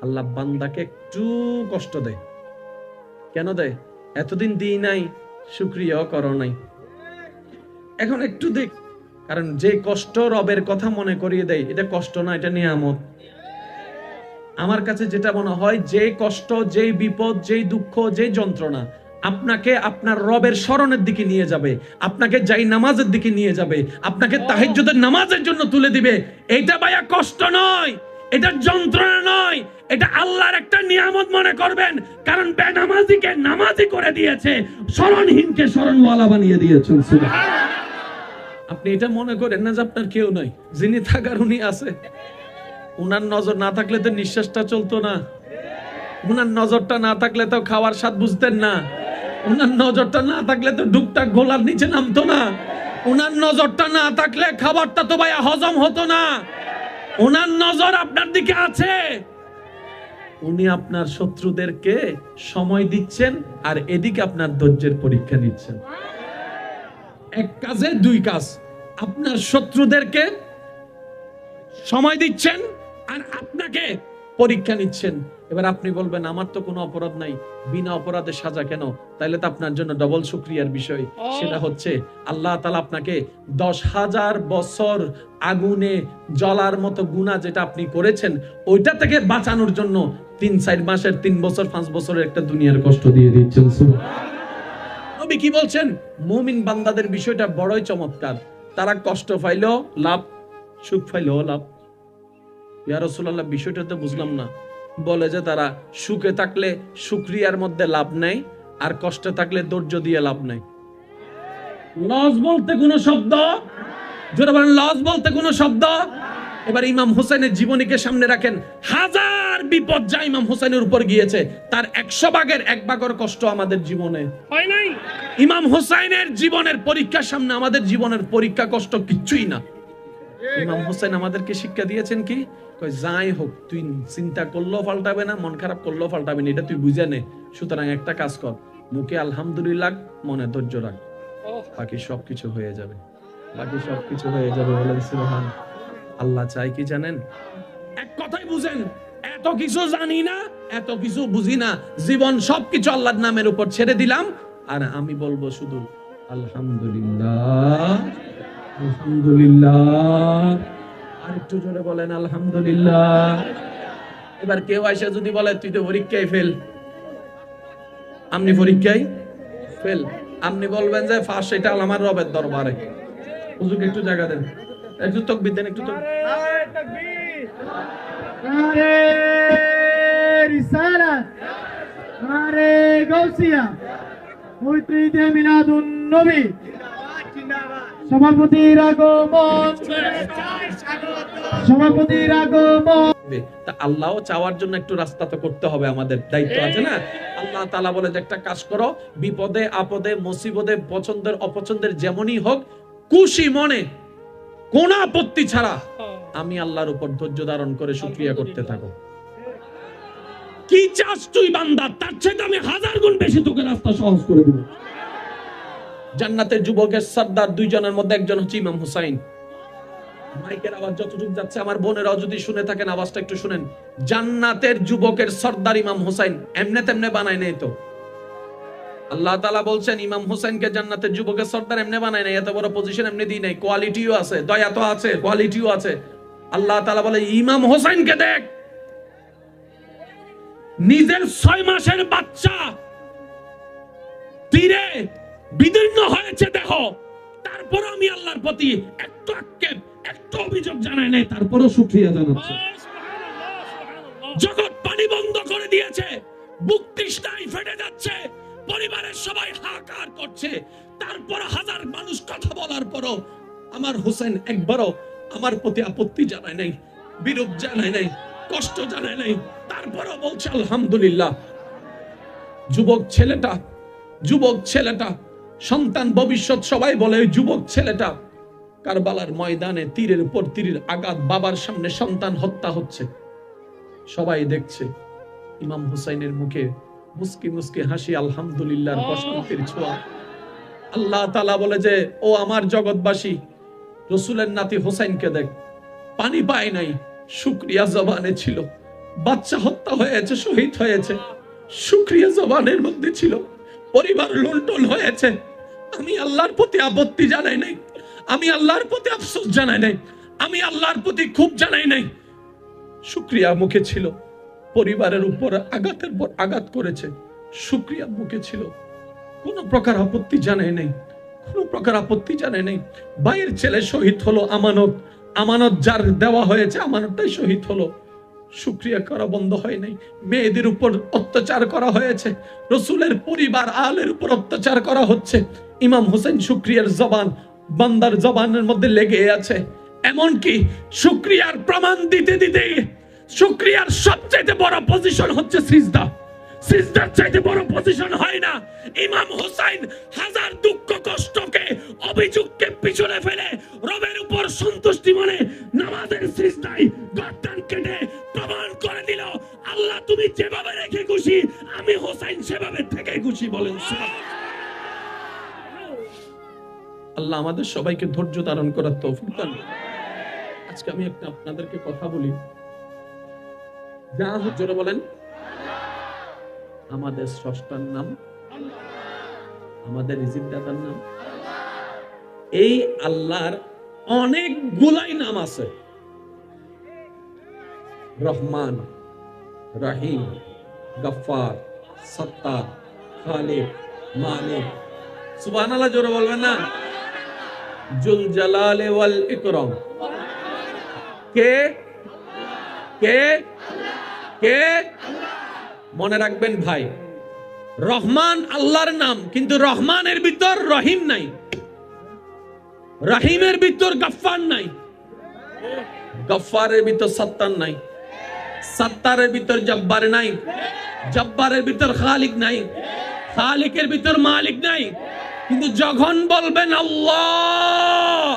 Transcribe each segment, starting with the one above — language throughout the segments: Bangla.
আল্লাহ বান্দাকে একটু কষ্ট দেয়। কেন দেয়? এতদিন দিই নাই, শুকরিয়াও করো নাই, এখন একটু দেখ। কারণ যে কষ্ট রবের কথা মনে করিয়ে দেয়, এটা কষ্ট না, এটা নিয়ামত। আমার কাছে যেটা মনে হয়, যে কষ্ট, যেই বিপদ, যেই দুঃখ, যেই যন্ত্রণা আপনাকে আপনার রবের স্মরণের দিকে নিয়ে যাবে, আপনাকে যাই নামাজের দিকে নিয়ে যাবে, আপনাকে তাহাজ্জুদের নামাজের জন্য তুলে দিবে, এইটা ভাইয়া কষ্ট নয়, এটা যন্ত্রণা নয়, এটা আল্লাহর একটা নিয়ামত মনে করবেন। কারণ বেনামাজিকে নামাজি করে দিয়েছে, স্মরণহীনকে স্মরণওয়ালা বানিয়ে দিয়েছেন। সুবহানাল্লাহ। আপনি এটা মনে করেন না যে আপনার কেউ নাই, যিনি থাকার উনি আছে। উনার নজর না থাকলে তো নিঃশ্বাসটা চলতো না, উনার নজরটা না থাকলে তো খাওয়ার স্বাদ বুঝতেন না, উনার নজরটা না থাকলে তো ডুবটা গোলার নিচে নামতো না, উনার নজরটা না থাকলে খাবারটা তো ভাইয়া হজম হতো না। উনার নজর আপনার দিকে আছে, উনি আপনার শত্রুদেরকে সময় দিচ্ছেন, আর এদিকে আপনার ধৈর্যের পরীক্ষা নিচ্ছেন। এক কাজে দুই কাজ, আপনার শত্রুদেরকে সময় দিচ্ছেন আর আপনাকে পরীক্ষা নিচ্ছেন। এবার আপনি বলবেন আমার তো কোনো অপরাধ নাই, বিনা অপরাধে সাজা কেন? তাইলে তো আপনার জন্য ডবল শুকরিয়ার বিষয়। সেটা হচ্ছে আল্লাহ তাআলা আপনাকে 10,000 বছর আগুনে জ্বলার মতো গুনাহ যেটা আপনি করেছেন, ওইটা থেকে বাঁচানোর জন্য 3-4 মাসের, 3 বছর 5 বছরের একটা দুনিয়ার কষ্ট দিয়ে দিচ্ছেন। সুবহানাল্লাহ। নবী কি বলছেন? মুমিন বান্দাদের বিষয়টা বড়ই চমৎকার। তারা কষ্ট পাইলো লাভ, সুখ পাইলো লাভ। ইয়া রাসূলুল্লাহ, বিষয়টা তো বুঝলাম না। বলে যে তারা সুখে থাকলে শুকরিয়ার মধ্যে লাভ নাই, আর কষ্টে থাকলে ধৈর্য দিয়ে লাভ নাই। লস বলতে কোনো শব্দ, জোরে বলেন লস বলতে কোনো শব্দ। এবার ইমাম হোসেনের জীবনীকে সামনে রাখেন, হাজার বিপদ যা ইমাম হোসেনের উপর গিয়েছে, তার 100 ভাগের 1 ভাগের কষ্ট আমাদের জীবনে হয় নাই। ইমাম হোসেনের জীবনের পরীক্ষার সামনে আমাদের জীবনের পরীক্ষা কষ্ট কিচ্ছুই না। ইমাম হোসেন আমাদেরকে শিক্ষা দিয়েছেন কি? যাই হোক, তুই চিন্তা করলেও পাল্টাবে না, মন খারাপ করলেও পাল্টাবে না, এটা তুই বুঝে নে। সুতরাং একটা কাজ কর, মুখে আলহামদুলিল্লাহ, মনে ধৈর্য রাখ, বাকি সবকিছু হয়ে যাবে, বাকি সবকিছু হয়ে যাবে। বলেন সুবহান। আল্লাহ চাই কি জানেন? এক কথাই বুঝেন, এত কিছু জানি না, এত কিছু বুঝি না, জীবন সবকিছু আল্লাহর নামের উপর ছেড়ে দিলাম, আর আমি বলবো শুধু আলহামদুলিল্লাহ, আলহামদুলিল্লাহ। আর একটু জোরে বলেন আলহামদুলিল্লাহ। এবার কেউ আইসা যদি বলে তুই তো পরীক্ষায় ফেল, আপনি পরীক্ষায় ফেল, আপনি বলবেন যে ফার্স্ট এটা আমার রবের দরবারে। হুজুর একটু জায়গা দেন, একটু তাকবীর দেন, একটু তাকবীর। নারে রিসালাত, নারে গাউসিয়া, পবিত্র ঈদে মিলাদুন নবী, সভাপতির আগমন, সভাপতির আগমন। তা আল্লাহও চাওয়ার জন্য একটু রাস্তা তো করতে হবে, আমাদের দায়িত্ব আছে না? আল্লাহ তাআলা বলে যে একটা কাজ করো, বিপদে আপদে মুসিবতে পছন্দের অপছন্দের যেমনই হোক, খুশি মনে কোন আপত্তি ছাড়া আমি আল্লাহর উপর ধৈর্য ধারণ করে শুকরিয়া করতে থাকো। কি চাস তুই বান্দা, তার চেয়ে আমি 1000 গুণ বেশি তোকে রাস্তা সহজ করে দেব। জান্নাতের যুবকের সর্দার দুইজনের মধ্যে একজন হচ্ছে ইমাম হুসাইন। মাইকের আওয়াজ যতটুকু যাচ্ছে আমার বোনেরাও যদি শুনে থাকেন, আওয়াজটা একটু শুনেন। জান্নাতের যুবকের সর্দার ইমাম হুসাইন, এমনে তেমনে বানায় নাই তো। আল্লাহ তাআলা বলছেন ইমাম হুসাইনকে জান্নাতের যুবকের সর্দার এমনি বানায় নাই, এত বড় পজিশন এমনি দিই নাই, কোয়ালিটিও আছে, দয়া তো আছে, কোয়ালিটিও আছে। আল্লাহ তাআলা বলে ইমাম হুসাইনকে দেখ, নিজের 6 মাসের বাচ্চা তীরে বিদীর্ণ হয়েছে দেহ, তারপর আমি আল্লাহর প্রতি একটু আক্ষেপ, একটু অভিযোগ জানাই নাই, তারপরও শুকরিয়া জানাচ্ছে। জগৎ পানি বন্ধ করে দিয়েছে, বুক তৃষ্ণায় ফেটে যাচ্ছে, পরিবারের সবাই হাহাকার করছে, তারপর হাজার মানুষ কথা বলার পরও আমার হোসেন একবারও আমার প্রতি আপত্তি জানায় নাই, বিরূপ জানায় নাই, কষ্ট জানায় নাই, তারপরও বলছে আলহামদুলিল্লাহ। যুবক ছেলেটা সন্তান ভবিষ্যৎ, সবাই বলে ওই যুবক ছেলেটা কারবালার ময়দানে তীরের উপর তীরের আঘাত, বাবার সামনে সন্তান হত্যা হচ্ছে, সবাই দেখছে। ইমাম হুসাইনের মুখে মুস্কি মুস্কি হাসি, আলহামদুলিল্লাহর প্রশান্তির ছোঁয়া। আল্লাহ তাআলা বলে যে ও আমার জগৎবাসী, রাসূলের নাতি হুসাইনকে দেখ, পানি পায় নাই, শুকরিয়া জবানে ছিল, বাচ্চা হত্যা হয়েছে, শহীদ হয়েছে, শুকরিয়া জবানের মধ্যে ছিল, পরিবার লুণ্ঠন হয়েছে। আমি আল্লাহর প্রতি আপত্তি জানাই নাই, আমি আল্লাহর প্রতি আফসোস জানাই নাই, আমি আল্লাহর প্রতি খুব জানাই নাই। শুকরিয়া মুখে ছিল, পরিবারের উপর আঘাতের পর আঘাত করেছে, শুকরিয়া মুখে ছিল, কোন প্রকার আপত্তি জানাই নাই, কোন প্রকার আপত্তি জানাই নাই। ভাইয়ের ছেলে শহীদ হলো, আমানত, আমানত যার দেওয়া হয়েছে আমানতটাই শহীদ হলো, শুকরিয়া করা বন্ধ হয় নাই। মেয়েদের উপর অত্যাচার করা হয়েছে, রসুলের পরিবার আলের উপর অত্যাচার করা হচ্ছে, ইমাম হোসেন শুকরিয়ার জবান বান্দার জবানের মধ্যে লেগে আছে। এমনকি শুকরিয়ার প্রমাণ দিতে দিতে শুকরিয়ার সবচেয়ে বড় পজিশন হচ্ছে সিজদা। সিজদার চাইতে বড় পজিশন হয় না। ইমাম হোসেন হাজার দুঃখ কষ্টকে অভিযোগকে পিছনে ফেলে রবের উপর সন্তুষ্টি মনে নামাজের সিজদায় গর্দান কেটে প্রমাণ করে দিল, আল্লাহ তুমি যেভাবে রেখে খুশি, আমি হোসেন সেভাবে থেকে খুশি। বলেন আল্লাহ আমাদের সবাইকে ধৈর্য ধারণ করার তৌফিক দান। আজকে আমি একটা আপনাদেরকে কথা বলি, যা হুজুর বলেন আমাদের স্রষ্টার নাম, আমাদের রিজিকদাতার নাম। এই আল্লাহর অনেকগুলাই নাম আছে, রহমান, রহিম, গফফার, সত্তার, খালিক, মালিক। সুবহানাল্লাহ জোরে বলবেন না? জুল জালালে ওয়াল ইকরাম। কে কে কে? মনে রাখবেন ভাই, রহমান আল্লাহর নাম, কিন্তু রহমানের ভিতর রহিম নাই, রহিমের ভিতর গফফার নাই, গফফারের ভিতর সত্তার নাই, সত্তারের ভিতর জব্বার নাই, জব্বারের ভিতর খালিক নাই, খালিকের ভিতর মালিক নাই। কিন্তু যখন বলবেন আল্লাহ,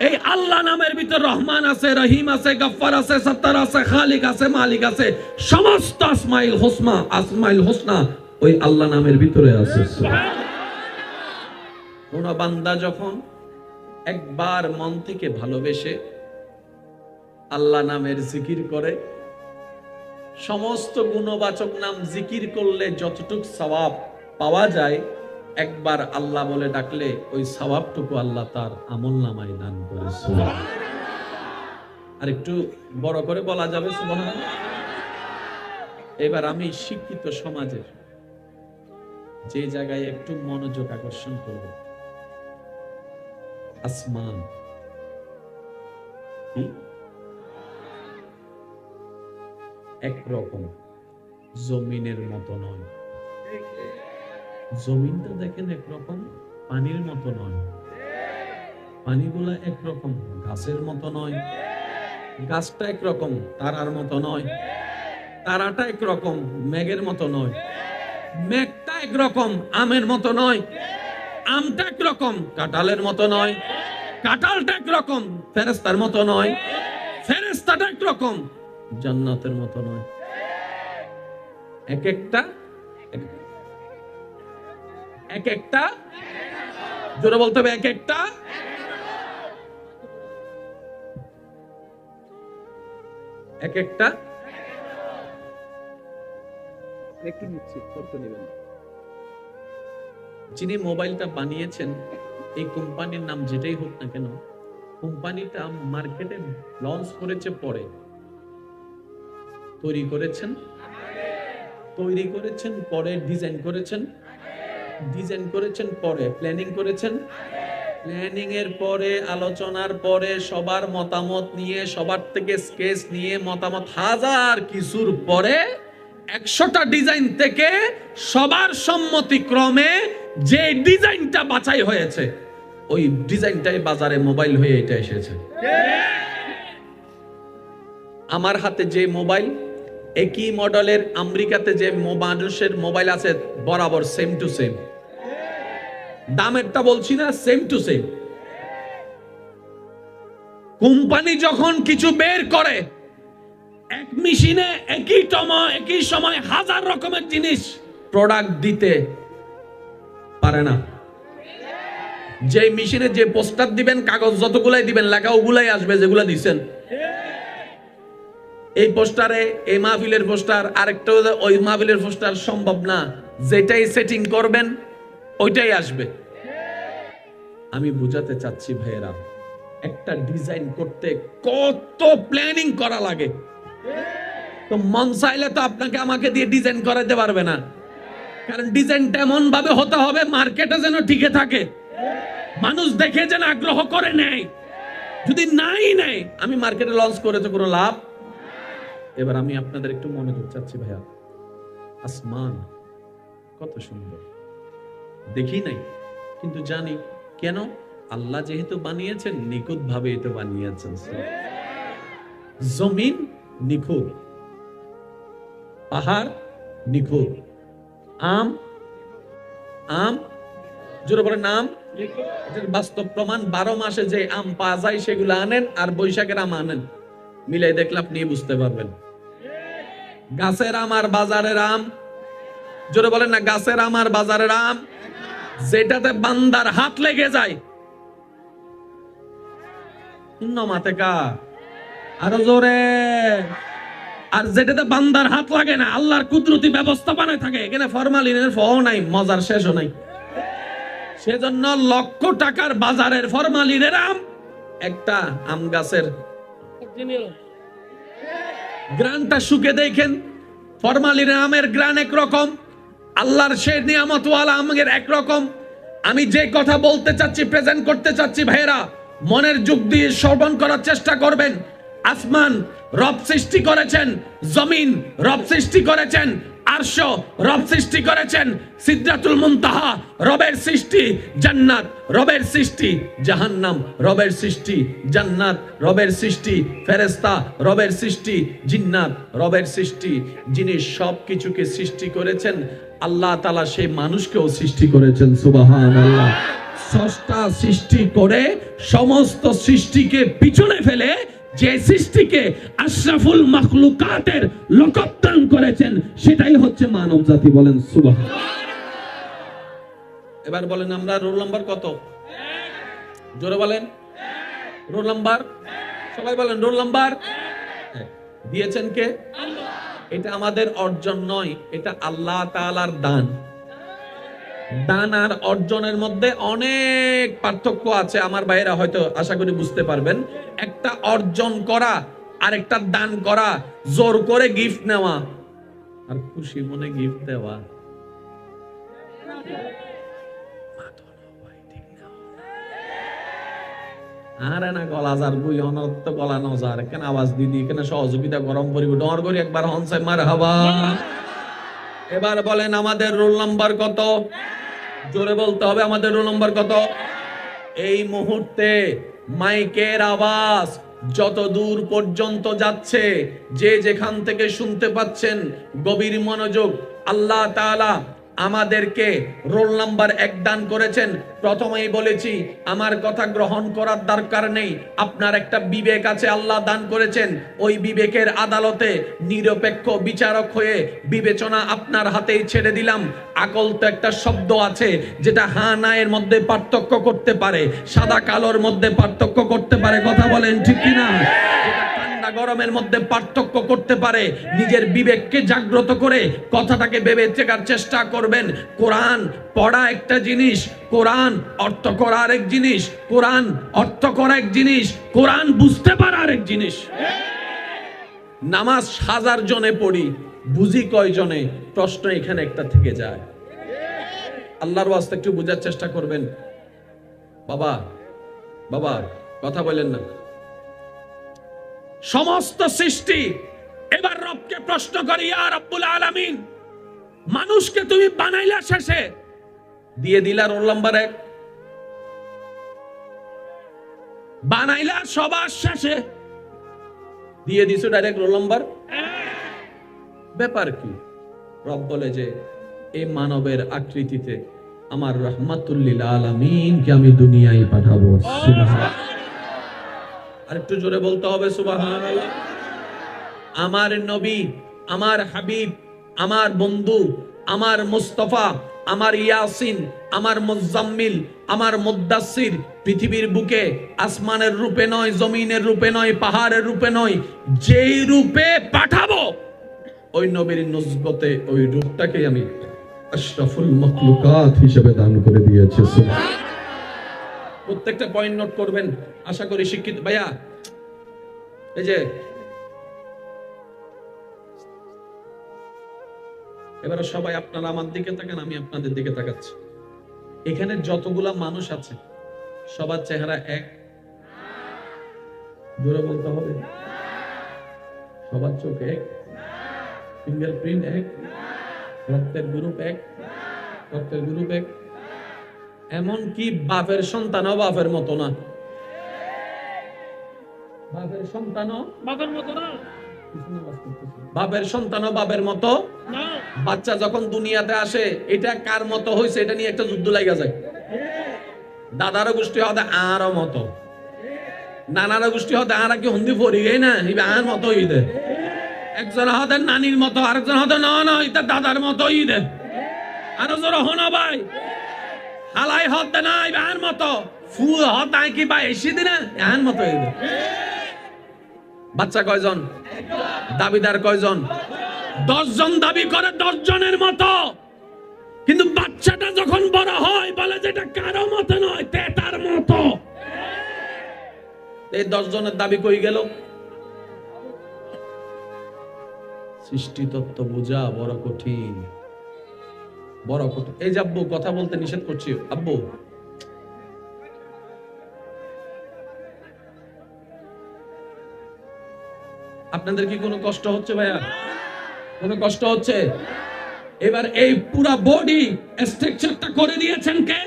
এই আল্লাহ নামের ভিতর রহমান আছে, রহিম আছে, গফফার আছে, সত্তার আছে, খালিক আছে, মালিক আছে, সমস্ত আসমাইল হোসনা, আসমাইল হোসনা ওই আল্লাহ নামের ভিতরে আছে। কোন বান্দা যখন একবার মন থেকে ভালোবেসে আল্লাহ নামের জিকির করে, সমস্ত গুণবাচক নাম জিকির করলে যতটুক সওয়াব পাওয়া যায়, একবার আল্লাহ বলে ডাকলে ওই সওয়াবটুকু আল্লাহ তার আমলনামায় দান করে। আর একটু বড় করে বলা যাবে সুবহানাল্লাহ। এবার আমি শিক্ষিত সমাজের যে জায়গায় একটু মনোযোগ আকর্ষণ করব, আসমান একরকম, জমিনের মতো নয়। জমিনটা দেখেন একরকম, পানির মতো নয়, পানিগুলা একরকম, গাছের মতো নয়, গাছটা একরকম, তারার মতো নয়, তারাটা একরকম, মেঘের মতো নয়, মেঘটা একরকম, আমের মতো নয়, আমটা একরকম, কাঁঠালের মতো নয়, কাঁঠালটা একরকম, ফেরেশতার মতো নয়, ফেরেশতাটা একরকম, জান্নাতের মতো নয়। এক একটা এক একটা জোরে বলতে হবে, এক একটা এক একটা একটু নিচ্ছি, কত নেবেন। যিনি মোবাইলটা বানিয়েছেন, এই কোম্পানির নাম যেটাই হোক না কেন, কোম্পানিটা মার্কেটে লঞ্চ করেছে পরে, তৈরি করেছেন পরে, ডিজাইন করেছেন পরে, প্ল্যানিং করেছেন, প্ল্যানিং এর পরে, আলোচনার পরে, সবার মতামত নিয়ে, সবার থেকে স্কেচ নিয়ে, মতামত হাজার কিছুর পরে 100টা ডিজাইন থেকে সবার সম্মতিক্রমে যে ডিজাইনটা বাছাই হয়েছে, ওই ডিজাইনটাই বাজারে মোবাইল হয়ে এটা এসেছে। আমার হাতে যে মোবাইল, একই মডেলের আমেরিকাতে যে মানুষের মোবাইল আছে, বরাবর সেম টু সেম, দামেরটা বলছি না, সেম টু সেম। কোম্পানি যখন কিছু বের করে, এক মেশিনে একই সময় হাজার রকমের জিনিস প্রোডাক্ট দিতে পারে না। যে মেশিনে যে পোস্টার দিবেন, কাগজ যতগুলাই দিবেন, লেখা ওগুলাই আসবে যেগুলা দিচ্ছেন। এই পোস্টারে এই মাহফিলের পোস্টার, আরেকটা ওই মাহফিলের পোস্টার সম্ভব না। যেটাই সেটিং করবেন ওইটাই আসবে। আমি বুঝাতে চাচ্ছি ভাইয়েরা, একটা ডিজাইন করতে কত প্ল্যানিং করা লাগে। তো মন চাইলে তো আপনাকে আমাকে দিয়ে ডিজাইন করাতে পারবে না, কারণ ডিজাইনটা এমন ভাবে হতে হবে মার্কেটে যেন টিকে থাকে, মানুষ দেখে যেন আগ্রহ করে নেয়। যদি নাই নেয়, আমি মার্কেটে লঞ্চ করে তো কোনো লাভ। এবার আমি আপনাদের একটু মনে করতে চাচ্ছি ভাইয়া, আসমান কত সুন্দর, দেখি নাই কিন্তু জানি কেন, আল্লাহ যেহেতু বানিয়েছেন নিখুঁত ভাবে এটা বানিয়েছেন। জমিন নিখুঁত, পাহাড় নিখুঁত, আম আম জোরে বলেন আম, এটার বাস্তব প্রমাণ 12 মাসে যে আম পাওয়া যায় সেগুলো আনেন আর বৈশাখের আম আনেন, মিলাই দেখলে আপনি বুঝতে পারবেন। গাছের আম আর বাজারের আম, জোরে বলেন না, গাছের আম আর বাজারের আম, যেটাতে বান্দার হাত লেগে যায় মাতেকা আরো জোরে, আর যেটাতে বান্দার হাত লাগে না আল্লাহর কুদরতি ব্যবস্থাপনায় থাকে, এখানে ফরমালিনের ফও নাই, মজার শেষও নাই। সেজন্য লক্ষ টাকার বাজারের ফরমালিনের আম, একটা আম গাছের গ্রানটা শুকে দেখেন, ফরমালিনের আমের গ্রান একরকম, আল্লাহর সে নিয়ামতওয়ালা আমের একরকম। আমি যে কথা বলতে চাচ্ছি, প্রেজেন্ট করতে চাচ্ছি ভাইয়েরা, মনের যুগ দিয়ে শ্রবণ করার চেষ্টা করবেন। আসমান রব সৃষ্টি করেছেন, জমিন রব সৃষ্টি করেছেন, আরশ রব সৃষ্টি করেছেন, সিদরাতুল মুনতাহা রবের সৃষ্টি, জান্নাত রবের সৃষ্টি, জাহান্নাম রবের সৃষ্টি, জান্নাত রবের সৃষ্টি, ফেরেশতা রবের সৃষ্টি, জিন্নাত রবের সৃষ্টি। যিনি সবকিছুকে সৃষ্টি করেছেন আল্লাহ তাআলা, সেই মানুষকেও সৃষ্টি করেছেন। সুবহানাল্লাহ। স্রষ্টা সৃষ্টি করে সমস্ত সৃষ্টিকে পিছনে ফেলে যে সৃষ্টিকে আশরাফুল মাখলুকাতের লকব দান করেছেন, সেটাই হচ্ছে মানব জাতি। বলেন সুবহানাল্লাহ। এবার বলেন আমরা রোল নাম্বার কত? জোরে বলেন রোল নাম্বার, সবাই বলেন রোল নাম্বার। দিয়েছেন কে? এটা আমাদের অর্জন নয়, এটা আল্লাহ তাআলার দান। দান আর অর্জনের মধ্যে অনেক পার্থক্য আছে, আমার ভাইয়েরা হয়তো আশা করি বুঝতে পারবেন। একটা অর্জন করা আর একটা দান করা, জোর করে গিফট নেওয়া আর খুশি মনে গিফট দেওয়া। আরে না গলা যার বই অনর্থ গলা নজার কেন আওয়াজ দিদি কেন সহযোগিতা গরম পরিব ডর করি একবার হনসে মারহাবা। এবার বলেন আমাদের রোল নাম্বার কত? জোরে বলতে হবে আমাদের রোল নাম্বার কত। এই মুহূর্তে মাইকের আওয়াজ যত দূর পর্যন্ত যাচ্ছে, যে যেখান থেকে শুনতে পাচ্ছেন, গভীর মনোযোগ। আল্লাহ তাআলা আমাদেরকে রোল নাম্বার 1 দান করেছেন। প্রথমেই বলেছি আমার কথা গ্রহণ করার দরকার নেই, আপনার একটা বিবেক আছে আল্লাহ দান করেছেন। ওই বিবেকের আদালতে নিরপেক্ষ বিচারক হয়ে বিবেচনা আপনার হাতেই ছেড়ে দিলাম। আকল তো একটা শব্দ আছে যেটা হ্যাঁ না এর মধ্যে পার্থক্য করতে পারে, সাদা কালোর মধ্যে পার্থক্য করতে পারে, কথা বলেন ঠিক কিনা? গরমের মধ্যে পার্থক্য করতে পারে। নিজের বিবেককে জাগ্রত করে কথাটাকে ভেবে দেখার চেষ্টা করবেন। কোরআন পড়া একটা জিনিস, কোরআন অর্থ করা আরেক জিনিস, কোরআন অর্থ করা এক জিনিস, কোরআন বুঝতে পারা আরেক জিনিস। নামাজ 1000 জনে পড়ি, বুঝি কয় জনে? প্রশ্ন এখানে একটা থেকে যায়। আল্লাহর ওয়াস্তে একটু বুঝার চেষ্টা করবেন। বাবা বাবা কথা বলেন না। সমস্ত সৃষ্টি এবার রবকে প্রশ্ন করি, ইয়া রাব্বুল আলামিন, মানুষকে তুমি বানাইলা শেষে দিয়ে দিলা রোল নাম্বার 1, বানাইলা সবার শেষে দিয়ে দিছো ডাইরেক্ট রোল নাম্বার 1। ব্যাপার কি? রব বলে যে এই মানবের আকৃতিতে আমার রাহমাতুল লিল আলামিনকে আমি দুনিয়ায় পাঠাবো। সুবহানাল্লাহ। আরেকটু জোরে বলতে হবে সুবহানাল্লাহ। আমার নবী, আমার হাবিব, আমার বন্ধু, আমার মুস্তাফা আমার ইয়াসিন, আমার মুজাম্মিল, আমার মুদ্দাসসির পৃথিবীর বুকে আসমানের রূপে নয়, জমিনের রূপে নয়, পাহাড়ের রূপে নয়, যেই রূপে পাঠাবো ওই নবীর নসবতে ওই রূপটাকে আমি আশরাফুল মাখলুকাত হিসেবে দান করে দিয়েছে। প্রত্যেকটা পয়েন্ট নোট করবেন, আশা করি শিক্ষিত ভাইয়া। এই যে এবারে সবাই আপনারা আমার দিকে তাকান, আমি আপনাদের দিকে তাকাচ্ছি। এখানে যতগুলা মানুষ আছে সবার চেহারা এক? জোরে বলতে হবে। সবার চোখ এক? ফিঙ্গারপ্রিন্ট এক? রক্তের গ্রুপ এক? রক্তের গ্রুপ এক? এমন কি বাপের সন্তানও বাপের মতো না? বাপের সন্তানও বাবার মতো না, বাপের সন্তানও বাপের মতো না। বাচ্চা যখন দুনিয়াতে আসে এটা কার মতো হয়েছে এটা নিয়ে একটা যুদ্ধ লাগা যায়। দাদারও গোষ্ঠী হতে আরো মতো, নানারও গোষ্ঠী হতে আর কি হন্দি পড়ি গে না আর মতো ঈদে, একজন হতে নানির মতো, আরেকজন হতে না এটা দাদার মতো ঈদে, আরো জোর হনা ভাই হালাই হতে না আর মতো ফু হতে কি ভাই এসে দিনা আর মতো ঈদে। বাচ্চা কয়জন? দাবিদার কয়জন? 10 জন দাবি করে 10 জনের মতো, কিন্তু বাচ্চাটা যখন বড় হয় বলে যেটা কারো মতো নয়, তেতার মতো। এই 10 জনের দাবি কই গেল? সৃষ্টি তত্ত্ব বোঝা বড় কঠিন, বড় কঠিন। এই যে আব্বু কথা বলতে নিষেধ করছি, আব্বু আপনাদের কি কোনো কষ্ট হচ্ছে ভাইয়া? কোনো কষ্ট হচ্ছে? এবার এই পুরা বডি স্ট্রাকচারটা করে দিয়েছেন কে?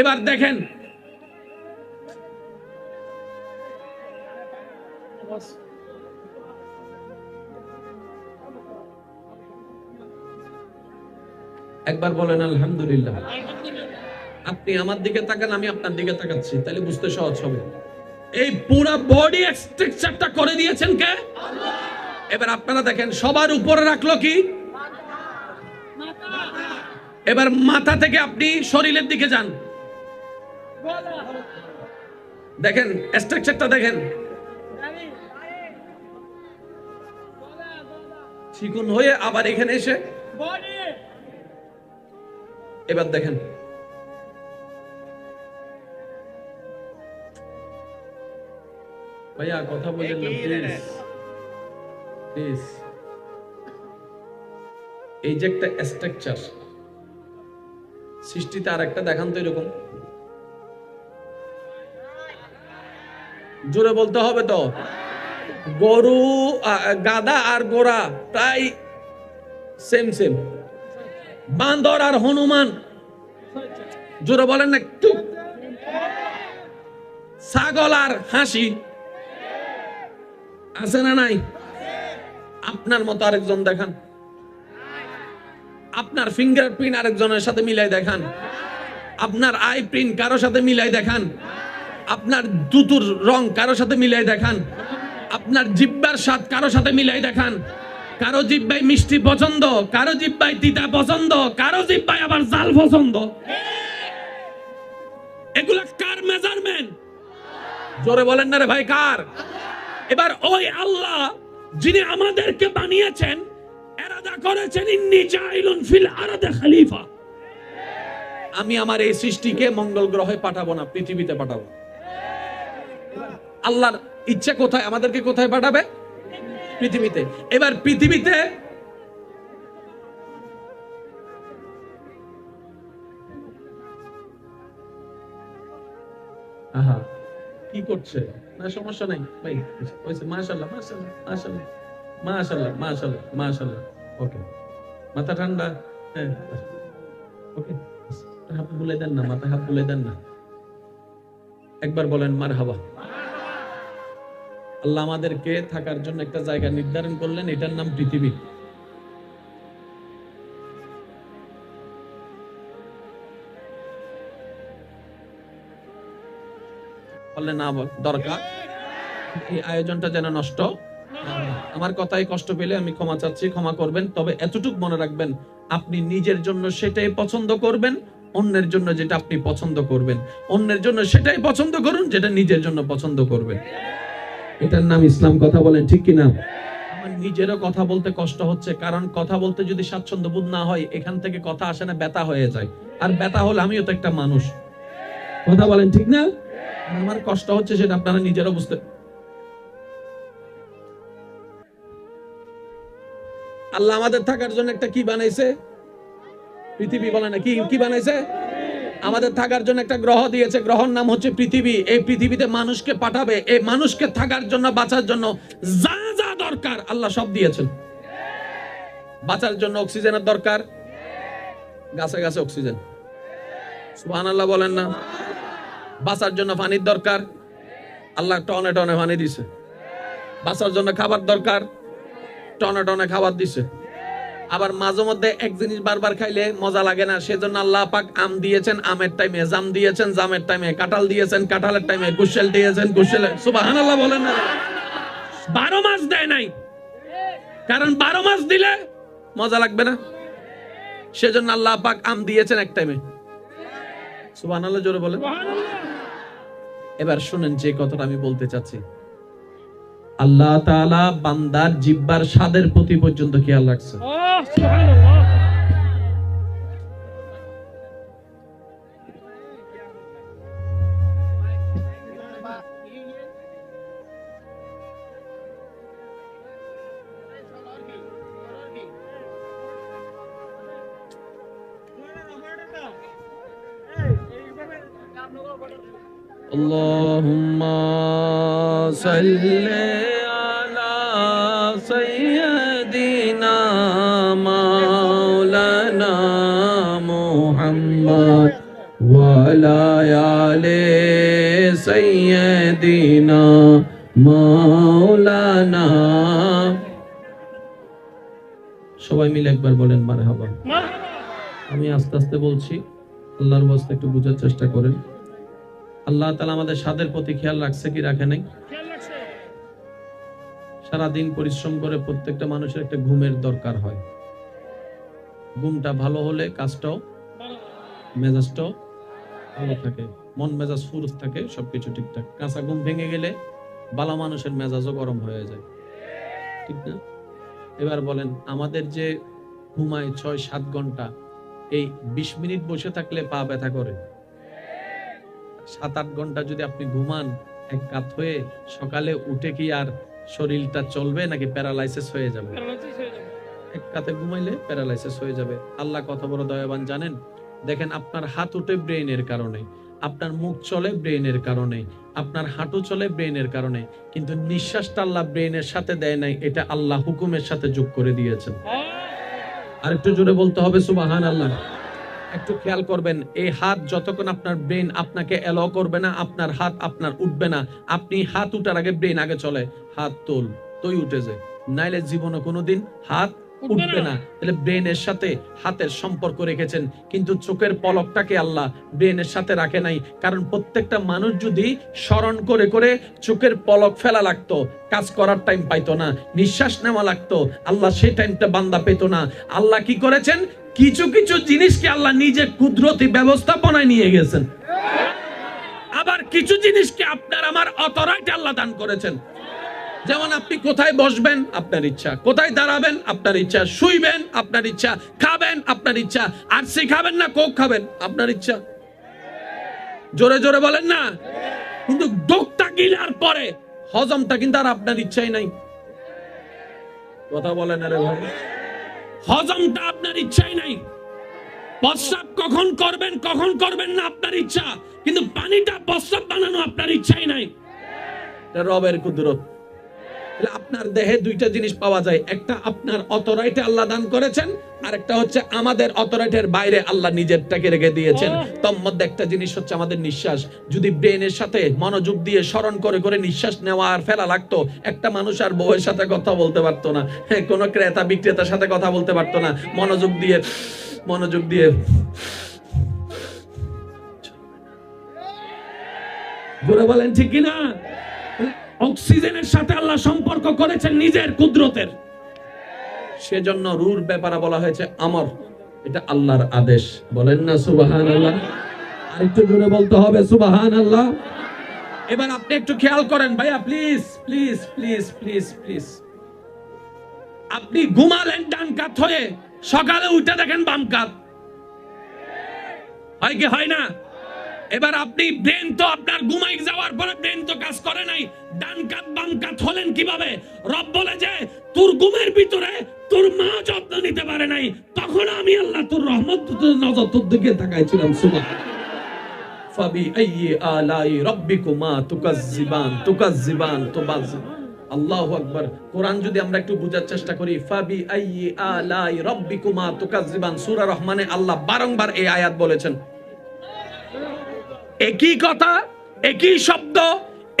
এবার দেখেন একবার বলেন আলহামদুলিল্লাহ। আপনি আমার দিকে তাকান, আমি আপনার দিকে তাকাচ্ছি, তাহলে বুঝতে সহজ হবে। এই পুরা বডি স্ট্রাকচারটা করে দিয়েছেন কে? এবার আপনারা দেখেন সবার উপরে রাখলো কি? এবার মাথা থেকে আপনি শরীরের দিকে যান, দেখেন স্ট্রাকচারটা দেখেন, চিকন হয়ে আবার এখানে এসে এবার দেখেন ভাইয়া কথা বলেন না প্লিজ প্লিজ। এই যে একটা স্ট্রাকচার সৃষ্টিতে আর একটা দেখান তো এরকম, জোরে বলতে হবে তো। গরু গাধা আর গোরা প্রায় সেম সেম, বান্দর আর হনুমান জোরে বলেন না একটু, ছাগল আর হাসি আছে না নাই? আপনার মতো আরেকজন দেখান, আপনার ফিঙ্গারপ্রিন্ট আরেকজনের সাথে মিলাই দেখান, আপনার আই প্রিন্ট কারো সাথে মিলাই দেখান, আপনার দুতুর রং কারো সাথে মিলাই দেখান, আপনার জিব্বার স্বাদ কারো সাথে মিলাই দেখান। কারো জিব্বাই মিষ্টি পছন্দ, কারো জিব্বাই তিতা পছন্দ, কারো জিব্বাই আবার জাল পছন্দ। এগুলা কার মেজারমেন্ট? জোরে বলেন না রে ভাই, কার? এবার ওই আল্লাহ যিনি আমাদেরকে বানিয়েছেন এরাদা করেছেন ইন্নী জাইলুন ফিল আরদি খলিফা, আমি আমার এই সৃষ্টিকে মঙ্গল গ্রহে পাঠাবো না, পৃথিবীতে পাঠাবো। আল্লাহর ইচ্ছা কোথায়? আমাদেরকে কোথায় পাঠাবে? পৃথিবীতে। এবার পৃথিবীতে আহা কি করছে? না সমস্যা নাই ভাই, হইছে। মাশাআল্লাহ মাশাআল্লাহ মাশাআল্লাহ মাশাআল্লাহ মাশাআল্লাহ মাশাআল্লাহ। ওকে, মাথা ঠান্ডা। হ্যাঁ ওকে, হাত বুলাই দেন না, মাথা হাত বুলাই দেন না। একবার বলেন মারহাবা। আল্লাহ আমাদেরকে থাকার জন্য একটা জায়গা নির্ধারণ করলেন, এটার নাম পৃথিবী। বললেন না দরকার এই আয়োজনটা যেন নষ্ট না হয়। আমার কথায় কষ্ট পেলে আমি ক্ষমা চাচ্ছি, ক্ষমা করবেন। তবে এতটুকু মনে রাখবেন, আপনি নিজের জন্য সেটাই পছন্দ করবেন, অন্যের জন্য যেটা আপনি পছন্দ করবেন। অন্যের জন্য সেটাই পছন্দ করুন যেটা নিজের জন্য পছন্দ করবেন। এটার নাম ইসলাম। কথা বলেন ঠিক কিনা? আমার নিজেরও কথা বলতে কষ্ট হচ্ছে, কারণ কথা বলতে যদি স্বাচ্ছন্দ্য বোধ না হয়, এখান থেকে কথা আসে না, ব্যথা হয়ে যায়। আর ব্যথা হলে আমিও তো একটা মানুষ। কথা বলেন ঠিক না? আমার কষ্ট হচ্ছে, সেটা আপনারা নিজেরা বুঝতে। আল্লাহ আমাদের থাকার জন্য একটা কি বানাইছে? পৃথিবী। বলে না কি কি বানাইছে? আমাদের থাকার জন্য একটা গ্রহ দিয়েছে, গ্রহের নাম হচ্ছে পৃথিবী। এই পৃথিবীতে মানুষকে পাঠাবে, এই মানুষকে থাকার জন্য, বাঁচার জন্য যা যা দরকার আল্লাহ সব দিয়েছেন। বাঁচার জন্য অক্সিজেনের দরকার, গাছে গাছে অক্সিজেন। সুবহানাল্লাহ বলেন না? বাঁচার জন্য পানির দরকার, আল্লাহ টনে টনে পানি দিছে। বাঁচার জন্য খাবার দরকার, টনে টনে খাবার দিছে। আবার মাঝে মধ্যে এক জিনিস বারবার খাইলে মজা লাগে না, সেজন্য আল্লাহ পাক আম দিয়েছেন আমের টাইমে, জাম দিয়েছেন জামের টাইমে, কাঁঠাল দিয়েছেন কাঁঠালের টাইমে, কুশেল দিয়েছেন কুশেল। সুবহানাল্লাহ বলেন না? 12 মাস দেয় নাই, কারণ 12 মাস দিলে মজা লাগবে না, সেজন্য আল্লাহ পাক আম দিয়েছেন এক টাইমে। সুবহানাল্লাহ জোরে বলেন। এবার শুনেন যে কথাটা আমি বলতে চাচ্ছি। আল্লাহ তাআলা বান্দার জিহ্বার স্বাদের প্রতি পর্যন্ত খেয়াল রাখছে। আল্লাহুম্মা সাল্লি আলা সাইয়্যিদিনা মাওলানা মুহাম্মদ ওয়া আলা আলি সাইয়্যিদিনা মাওলানা। সবাই মিলে একবার বলেন মারহাবা। আমি আস্তে আস্তে বলছি, আল্লাহর ওয়াস্তে একটু বোঝার চেষ্টা করেন। আল্লাহ তাআলা আমাদের স্বাদের প্রতি খেয়াল রাখছে কি রাখে নাই? সারাদিন পরিশ্রম করে প্রত্যেকটা মানুষের একটা ঘুমের দরকার হয়। ঘুমটা ভালো হলে কাজটাও, মেজাজটাও ভালো থাকে, মন মেজাজ ফুরুত থাকে, সবকিছু ঠিকঠাক। কাঁচা ঘুম ভেঙে গেলে ভালো মানুষের মেজাজও গরম হয়ে যায়, ঠিক না? এবার বলেন, আমাদের যে ঘুমায় 6-7 ঘন্টা, এই 20 মিনিট বসে থাকলে পা ব্যথা করে। 7-8 ঘন্টা যদি আপনি ঘুমান এক কাত হয়ে, সকালে উঠে কি আর শরীরটা চলবে নাকি প্যারালাইসিস হয়ে যাবে? এক কাতে ঘুমাইলে প্যারালাইসিস হয়ে যাবে। আল্লাহ কত বড় দয়াবান জানেন? দেখেন, আপনার হাত উঠে ব্রেইনের কারণে, আপনার মুখ চলে ব্রেইনের কারণে, আপনার হাঁটু চলে ব্রেইনের কারণে, কিন্তু নিঃশ্বাসটা আল্লাহ ব্রেইনের সাথে দেয় নাই, এটা আল্লাহ হুকুমের সাথে যোগ করে দিয়েছেন। আর একটু জোরে বলতে হবে সুবহানাল্লাহ। একটু খেয়াল করবেন, এই হাত যতক্ষণ আপনার ব্রেন আপনাকে এলাও করবে না, আপনার হাত আপনার উঠবে না। আপনি হাত উঠার আগে ব্রেন আগে চলে, হাত তোল, তুই উঠে যায়, নাইলে জীবনে কোনোদিন হাত উঠবে না। তাহলে ব্রেনের সাথে হাতের সম্পর্ক রেখেছেন, কিন্তু চোখের পলকটাকে আল্লাহ ব্রেনের সাথে রাখে নাই। কারণ প্রত্যেকটা মানুষ যদি স্মরণ করে করে চোখের পলক ফেলা লাগতো, কাজ করার টাইম পাইতো না, নিঃশ্বাস নেওয়া লাগতো, আল্লাহ সেই টাইমটা বান্দা পেত না। আল্লাহ কি করেছেন? কিছু কিছু জিনিসকে আল্লাহ নিজে কুদরতি ব্যবস্থাপনায় নিয়ে গেছেন। আবার কিছু জিনিসকে আপনার আমার অথরাইটি আল্লাহ দান করেছেন। যেমন আপনি কোথায় বসবেন আপনার ইচ্ছা, কোথায় দাঁড়াবেন আপনার ইচ্ছা, শুইবেন আপনার ইচ্ছা, খাবেন আপনার ইচ্ছা, আর খাবেন না কোক খাবেন আপনার ইচ্ছা। জোরে জোরে বলেন না? কিন্তু ডোকটা গিলার পরে হজমটা কিন্তু আর আপনার ইচ্ছাই নাই। কথা বলেন আরে ভাই, হজমটা আপনার ইচ্ছাই নাই। প্রস্রাব কখন করবেন কখন করবেন না আপনার ইচ্ছা, কিন্তু পানিটা প্রস্রাব বানানো আপনার ইচ্ছাই নাই। এটা রবের কুদরত। আপনার দেহে দুইটা জিনিস পাওয়া যায়, একটা আপনার অথরাইটি আল্লাহ দান করেছেন, আর একটা হচ্ছে আমাদের অথরাইটির বাইরে আল্লাহ নিজেরটাকে রেখে দিয়েছেন। তার মধ্যে একটা জিনিস হচ্ছে আমাদের নিঃশ্বাস। যদি ব্রেনের সাথে মনোযোগ দিয়ে স্মরণ করে করে নিঃশ্বাস নেওয়া আর ফেলা লাগতো, একটা মানুষ আর বউয়ের সাথে কথা বলতে পারতো না, কোনো ক্রেতা বিক্রেতার সাথে কথা বলতে পারতো না। মনোযোগ দিয়ে জোরে বলেন ঠিক কিনা? অক্সিজেনের সাথে আল্লাহ সম্পর্ক করেছেন নিজের কুদরতের, সেজন্য রুর ব্যাপারে বলা হয়েছে আমর, এটা আল্লাহর আদেশ। বলেন না সুবহানাল্লাহ? আরেকটু জোরে বলতে হবে সুবহানাল্লাহ। এবার আপনি একটু খেয়াল করেন ভাইয়া, please please please please please. আপনি ঘুমালেন ডান কাত হয়ে, সকালে উঠে দেখেন বাম কাত, হয় কি হয় না? এবার আপনি ব্রেন তো আপনার ঘুমাই যাওয়ার পরে ব্রেন তো কাজ করে নাই, ডান কাত বাম কাত হলেন কিভাবে? রব বলে যে তোর ঘুমের ভিতরে তোর মা যত্ন নিতে পারে নাই, তখন আমি আল্লাহ তোর রহমত তোর নজর তোর দিকে তাকাইছিলাম। সুবহানাল্লাহ। ফাবি আইয়ি আলাই রাব্বিকুমা তুকাজ্জিবান, তুকাজ্জিবান তুবাজ্জিবান। আল্লাহু আকবার। কোরআন যদি আমরা একটু বোঝার চেষ্টা করি, ফাবি আইয়ি আলাই রাব্বিকুমা তুকাজ্জিবান, সূরা রহমানে আল্লাহ বারংবার এই আয়াত বলেছেন। একই কথা, একই শব্দ,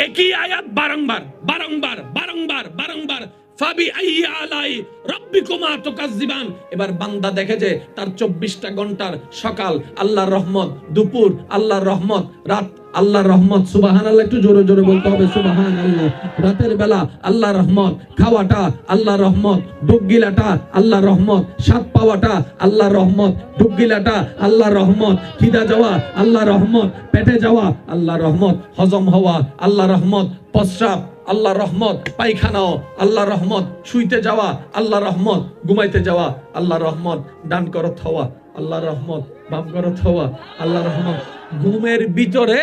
একই আয়াত বারংবার বারংবার বারংবার বারংবার। ফাবি আইয়ি আলাই রাব্বিকুমা তুকাজ্জিবান। এবার বান্দা দেখে যে তার 24টা ঘন্টার সকাল আল্লাহর রহমত, দুপুর আল্লাহর রহমত, রাত আল্লাহর রহমত। সুবহানাল্লাহ, একটু জোরে জোরে বলতে হবে সুবহানাল্লাহ। রাতের বেলা আল্লাহর রহমত, খাওয়াটা আল্লাহর রহমত, ডুবগিলাটা আল্লাহর রহমত, স্বাদ পাওয়াটা আল্লাহর রহমত, ডুবগিলাটা আল্লাহর রহমত, খিদা যাওয়া আল্লাহর রহমত, পেটে যাওয়া আল্লাহর রহমত, হজম হওয়া আল্লাহর রহমত, প্রস্রাব আল্লাহর রহমত, পায়খানাও আল্লাহর রহমত, শুইতে যাওয়া আল্লাহর রহমত, ঘুমাইতে যাওয়া আল্লাহর রহমত, ডান করত হওয়া আল্লাহর রহমত, বাম করত হওয়া আল্লাহর রহমত। ঘুমের ভিতরে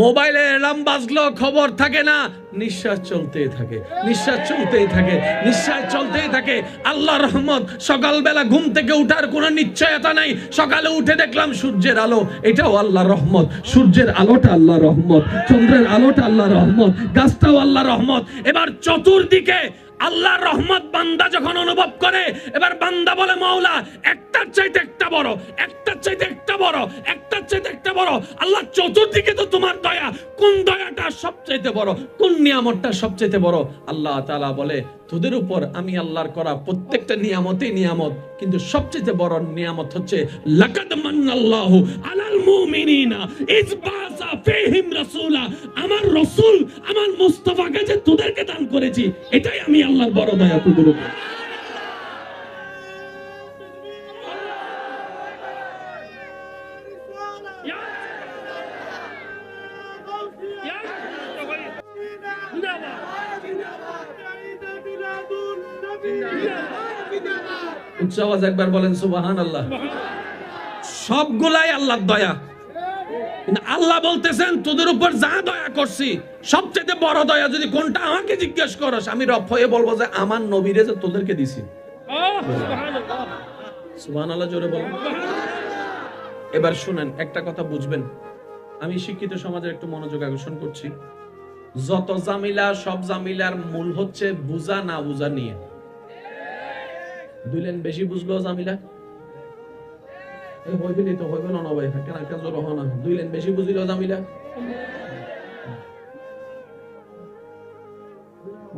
মোবাইলে অ্যালার্ম বাজলো খবর থাকে না, নিঃশ্বাস চলতেই থাকে, নিঃশ্বাস চলতেই থাকে, নিঃশ্বাস চলতেই থাকে। আল্লাহর রহমত। সকালবেলা ঘুম থেকে উঠার কোনো নিশ্চয়তা নাই, সকালে উঠে দেখলাম সূর্যের আলো, এটাও আল্লাহর রহমত। সূর্যের আলোটা আল্লাহর রহমত, চন্দ্রের আলোটা আল্লাহর রহমত, গাছটাও আল্লাহর রহমত। এবার চতুর্দিকে আল্লাহর রহমত বান্দা যখন অনুভব করে, এবার বান্দা বলে মাওলা একটার চাইতে একটা বড়, একটার চাইতে একটা বড়, একটার চাইতে একটা বড়। আল্লাহ চতুর্দিকে তো তোমার দয়া, কোন দয়াটা সবচাইতে বড়, কোন নিয়ামতটা সবচাইতে বড়? আল্লাহ তাআলা বলে তোদের উপর আমি আল্লাহর করা প্রত্যেকটা নিয়ামতই নিয়ামত, কিন্তু সবচেয়ে বড় নিয়ামত হচ্ছে লাকাদ মান্নাল্লাহু আলাল মুমিনিনা ইজ বাসা ফীহিম রাসূলা। আমার রাসূল, আমার মুস্তাফাকে যে তোদেরকে দান করেছি, এটাই আমি আল্লাহর বড় দয়া তোদের উপর। উচ্চ আওয়াজ একবার বলেন সুবহানাল্লাহ। সবগুলাই আল্লাহর দয়া, কিন্তু আল্লাহ বলতেছেন তোদের উপর যা দয়া করছি সবচেয়ে বড় দয়া যদি কোনটা আমাকে জিজ্ঞেস করস, আমি রব হয়ে বলবো যে আমার নবীরে যে তোদেরকে দিছি। সুবহানাল্লাহ, জোরে বলেন। এবার শুনেন, একটা কথা বুঝবেন, আমি শিক্ষিত সমাজের একটু মনোযোগ আকর্ষণ করছি। যত জামিলা, সব জামিলার মূল হচ্ছে বুঝা না বুঝা নিয়ে। দুই লাইন বেশি বুঝলো জামিলা, হইবেনি তো হইবে না ভাই, কেন একটা জোর হো না। দুই লাইন বেশি বুঝিল জামিলা,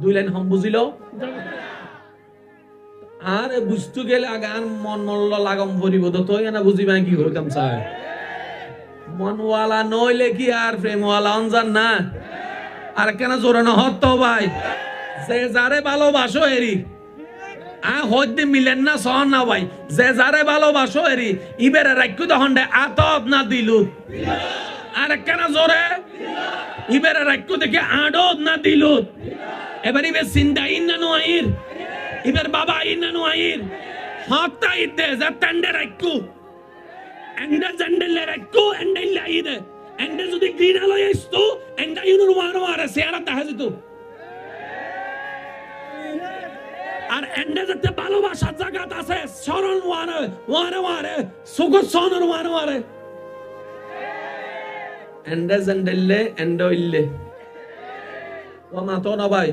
দুই লাইন হম বুঝিল। আর বুঝতে গেলে আগে আর মন মল্ল লাগম ভরিব তো না, বুঝিবা কি হইতাম চাই। মনওয়ালা নইলে কি আর প্রেমওয়ালা অনজান না। আর কেন জোরে না হত ভাই, যে যারে ভালোবাসো এরি হইতে মিলেন না সহন না ভাই, যে যারে ভালোবাসো এরি ইবেরে রাখু তখন আতত না দিলু। আর কেন জোরে ইবেরে রাখু দেখে আডত না দিলু। এবার ইবে চিন্তা ইন না নোয়াইর, ইবের বাবা ইন না নোয়াইর হকটা ইদে যা তেন্ডে রাখু এন্ডা জেন্ডেলে রাখু এন্ডা লাইদে এন্ডা যদি গ্রিন আলো আইতো এন্ডা ইউনুর ওয়ারো আরে সেরা তাহাজিতু। আর এন্ডা যাতে ভালোবাসার জায়গাত আছে সরল ওয়ারে ওয়ারে ওয়ারে সুগত সনর ওয়ারে ওয়ারে এন্ডা জেন্ডেলে এন্ডা ইল্লে ও মা তো না ভাই।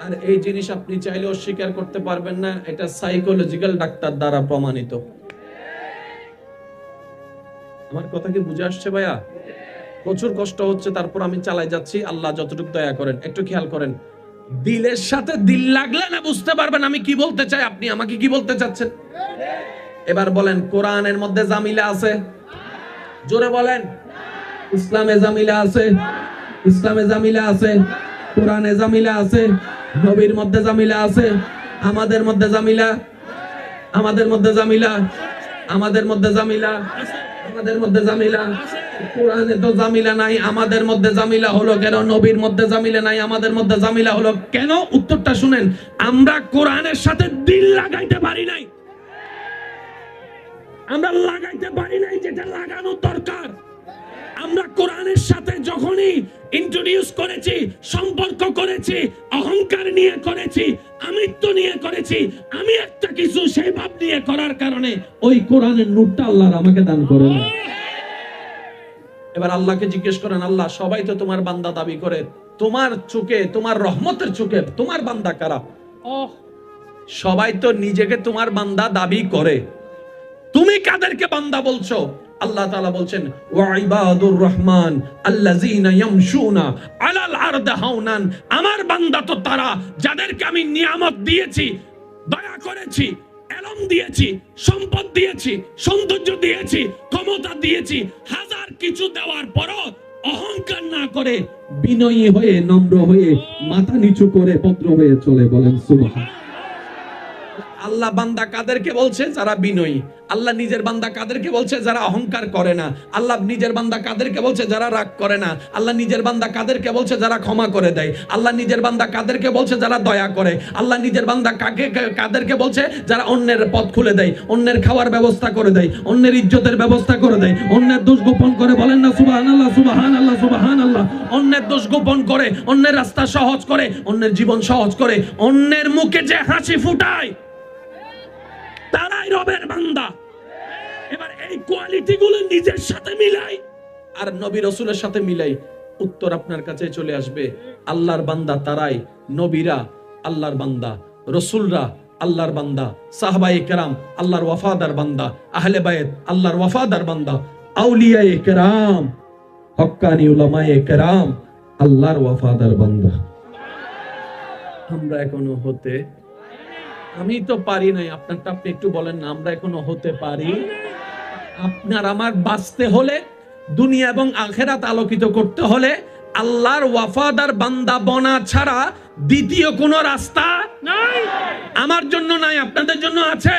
আর এই জিনিস আপনি চাইলে অস্বীকার করতে পারবেন না, এটা সাইকোলজিক্যাল ডাক্তার দ্বারা প্রমাণিত। আমার কথা কি বুঝে আসছে ভাইয়া? প্রচুর কষ্ট হচ্ছে, তারপর আমি চালাই যাচ্ছি। আল্লাহ যতটুকু দয়া করেন, একটু খেয়াল করেন। দিলের সাথে দিল লাগলে না বুঝতে পারবেন আমি কি বলতে চাই, আপনি আমাকে কি বলতে চাচ্ছেন। এবার বলেন, কোরআনের মধ্যে জামিলা আছে? জোরে বলেন। ইসলামে জামিলা আছে? ইসলামে জামিলা আছে? কোরআনে জামিলা আছে, নবীর মধ্যে জামিলা আছে, আমাদের মধ্যে জামিলা, আমাদের মধ্যে জামিলা, আমাদের মধ্যে জামিলা, আমাদের মধ্যে জামিলা। কোরআনে তো জামিলা নাই, আমাদের মধ্যে জামিলা হলো কেন? নবীর মধ্যে জামিলা নাই, আমাদের মধ্যে জামিলা হলো কেন? উত্তরটা শুনেন, আমরা কোরআনের সাথে দিল লাগাইতে পারি নাই, আমরা লাগাইতে পারি নাই যেটা লাগানো দরকার। আমরা কোরআনের সাথে যখনই ইন্ট্রোডিউস করেছি, সম্পর্ক করেছি, অহংকার নিয়ে করেছি, আমিত্ব নিয়ে করেছি, আমি একটা কিছু সেই ভাব নিয়ে করার কারণে ওই কোরআনের নূরটা আল্লাহ আমাকে দান করে না। এবার আল্লাহকে জিজ্ঞেস করেন, আল্লাহ সবাই তো তোমার বান্দা দাবি করে, তোমার চোখে, তোমার রহমতের চোখে তোমার বান্দা কারা? সবাই তো নিজেকে তোমার বান্দা দাবি করে, তুমি কাদেরকে বান্দা বলছো? আল্লাহ তাআলা বলছেন, ওয়া ইবাদুর রহমান আল্লাযীনা ইয়ামশুনা আলাল আরদি হাওনান। আমার বান্দা তো তারা যাদেরকে আমি নিয়ামত দিয়েছি, দয়া করেছি, এলম দিয়েছি, সম্পদ দিয়েছি, সৌন্দর্য দিয়েছি, ক্ষমতা দিয়েছি, হাজার কিছু দেওয়ার পরও অহংকার না করে বিনয়ী হয়ে, নম্র হয়ে, মাথা নিচু করে ভদ্র হয়ে চলে। বলেন সুবহান। আল্লাহ বান্দা কাদেরকে বলছে? যারা বিনয়ী। আল্লাহ নিজের বান্দা কাদেরকে বলছে? যারা অহংকার করে না। আল্লাহ নিজের বান্দা কাদেরকে বলছে? যারা রাগ করে না। আল্লাহ নিজের বান্দা কাদেরকে বলছে? যারা ক্ষমা করে দেয়। আল্লাহ নিজের বান্দা কাদেরকে বলছে? যারা দয়া করে। আল্লাহ নিজের বান্দা কাদেরকে বলছে? যারা অন্যের পথ খুলে দেয়, অন্যের খাওয়ার ব্যবস্থা করে দেয়, অন্যের ইজ্জতের ব্যবস্থা করে দেয়, অন্যের দোষ গোপন করে। বলেন না সুবহানাল্লাহ, সুবহানাল্লাহ, সুবহানাল্লাহ। অন্যের দোষ গোপন করে, অন্যের রাস্তা সহজ করে, অন্যের জীবন সহজ করে, অন্যের মুখে যে হাসি ফুটায়, তারাই রবের বান্দা। এবার এই কোয়ালিটি গুলো নিজের সাথে মিলাই আর নবী রাসূলের সাথে মিলাই, উত্তর আপনার কাছে চলে আসবে। আল্লাহর বান্দা তারাই, নবীরা আল্লাহর বান্দা, রাসূলরা আল্লাহর বান্দা, সাহাবায়ে কেরাম আল্লাহর ওয়াফাদার বান্দা, আহলে বায়ত আল্লাহর ওয়াফাদার বান্দা, আউলিয়ায়ে কেরাম, হক্কানি উলামায়ে কেরাম আল্লাহর ওয়াফাদার বান্দা। আমরা এখনো হতে, আমি তো পারি নাই, আপনারটা আপনি একটু বলেন না, আমরা এখনো হতে পারি? আপনার আমার বাঁচতে হলে, দুনিয়া এবং আখিরাত আলোকিত করতে হলে আল্লাহর ওয়াফাদার বান্দা বনা ছাড়া দ্বিতীয় কোনো রাস্তা নাই। আমার জন্য নাই, আপনাদের জন্য আছে?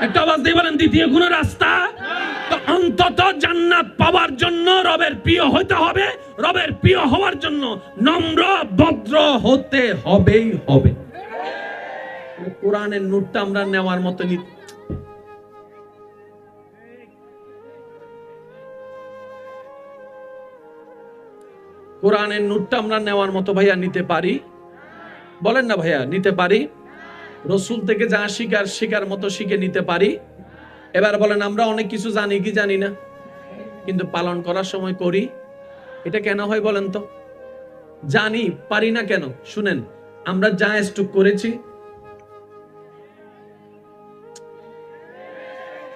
একটা আওয়াজ দিয়ে বলেন, দ্বিতীয় কোনো রাস্তা। তো অন্তত জান্নাত পাওয়ার জন্য রবের প্রিয় হতে হবে, রবের প্রিয় হওয়ার জন্য নম্র ভদ্র হতে হবেই হবে। কোরআনের নূরটা আমরা নেওয়ার মতো কোরআনের নূরটা আমরা নেওয়ার মতো ভাইয়া নিতে পারি? বলেন না ভাইয়া, নিতে পারি? রসুল থেকে যা শিকার মতো শিখে নিতে পারি? এবার বলেন, আমরা অনেক কিছু জানি কি জানি না, কিন্তু পালন করার সময় করি। এটা কেন হয় বলেন তো? জানি, পারি না কেন? শুনেন, আমরা যা স্টক করেছি,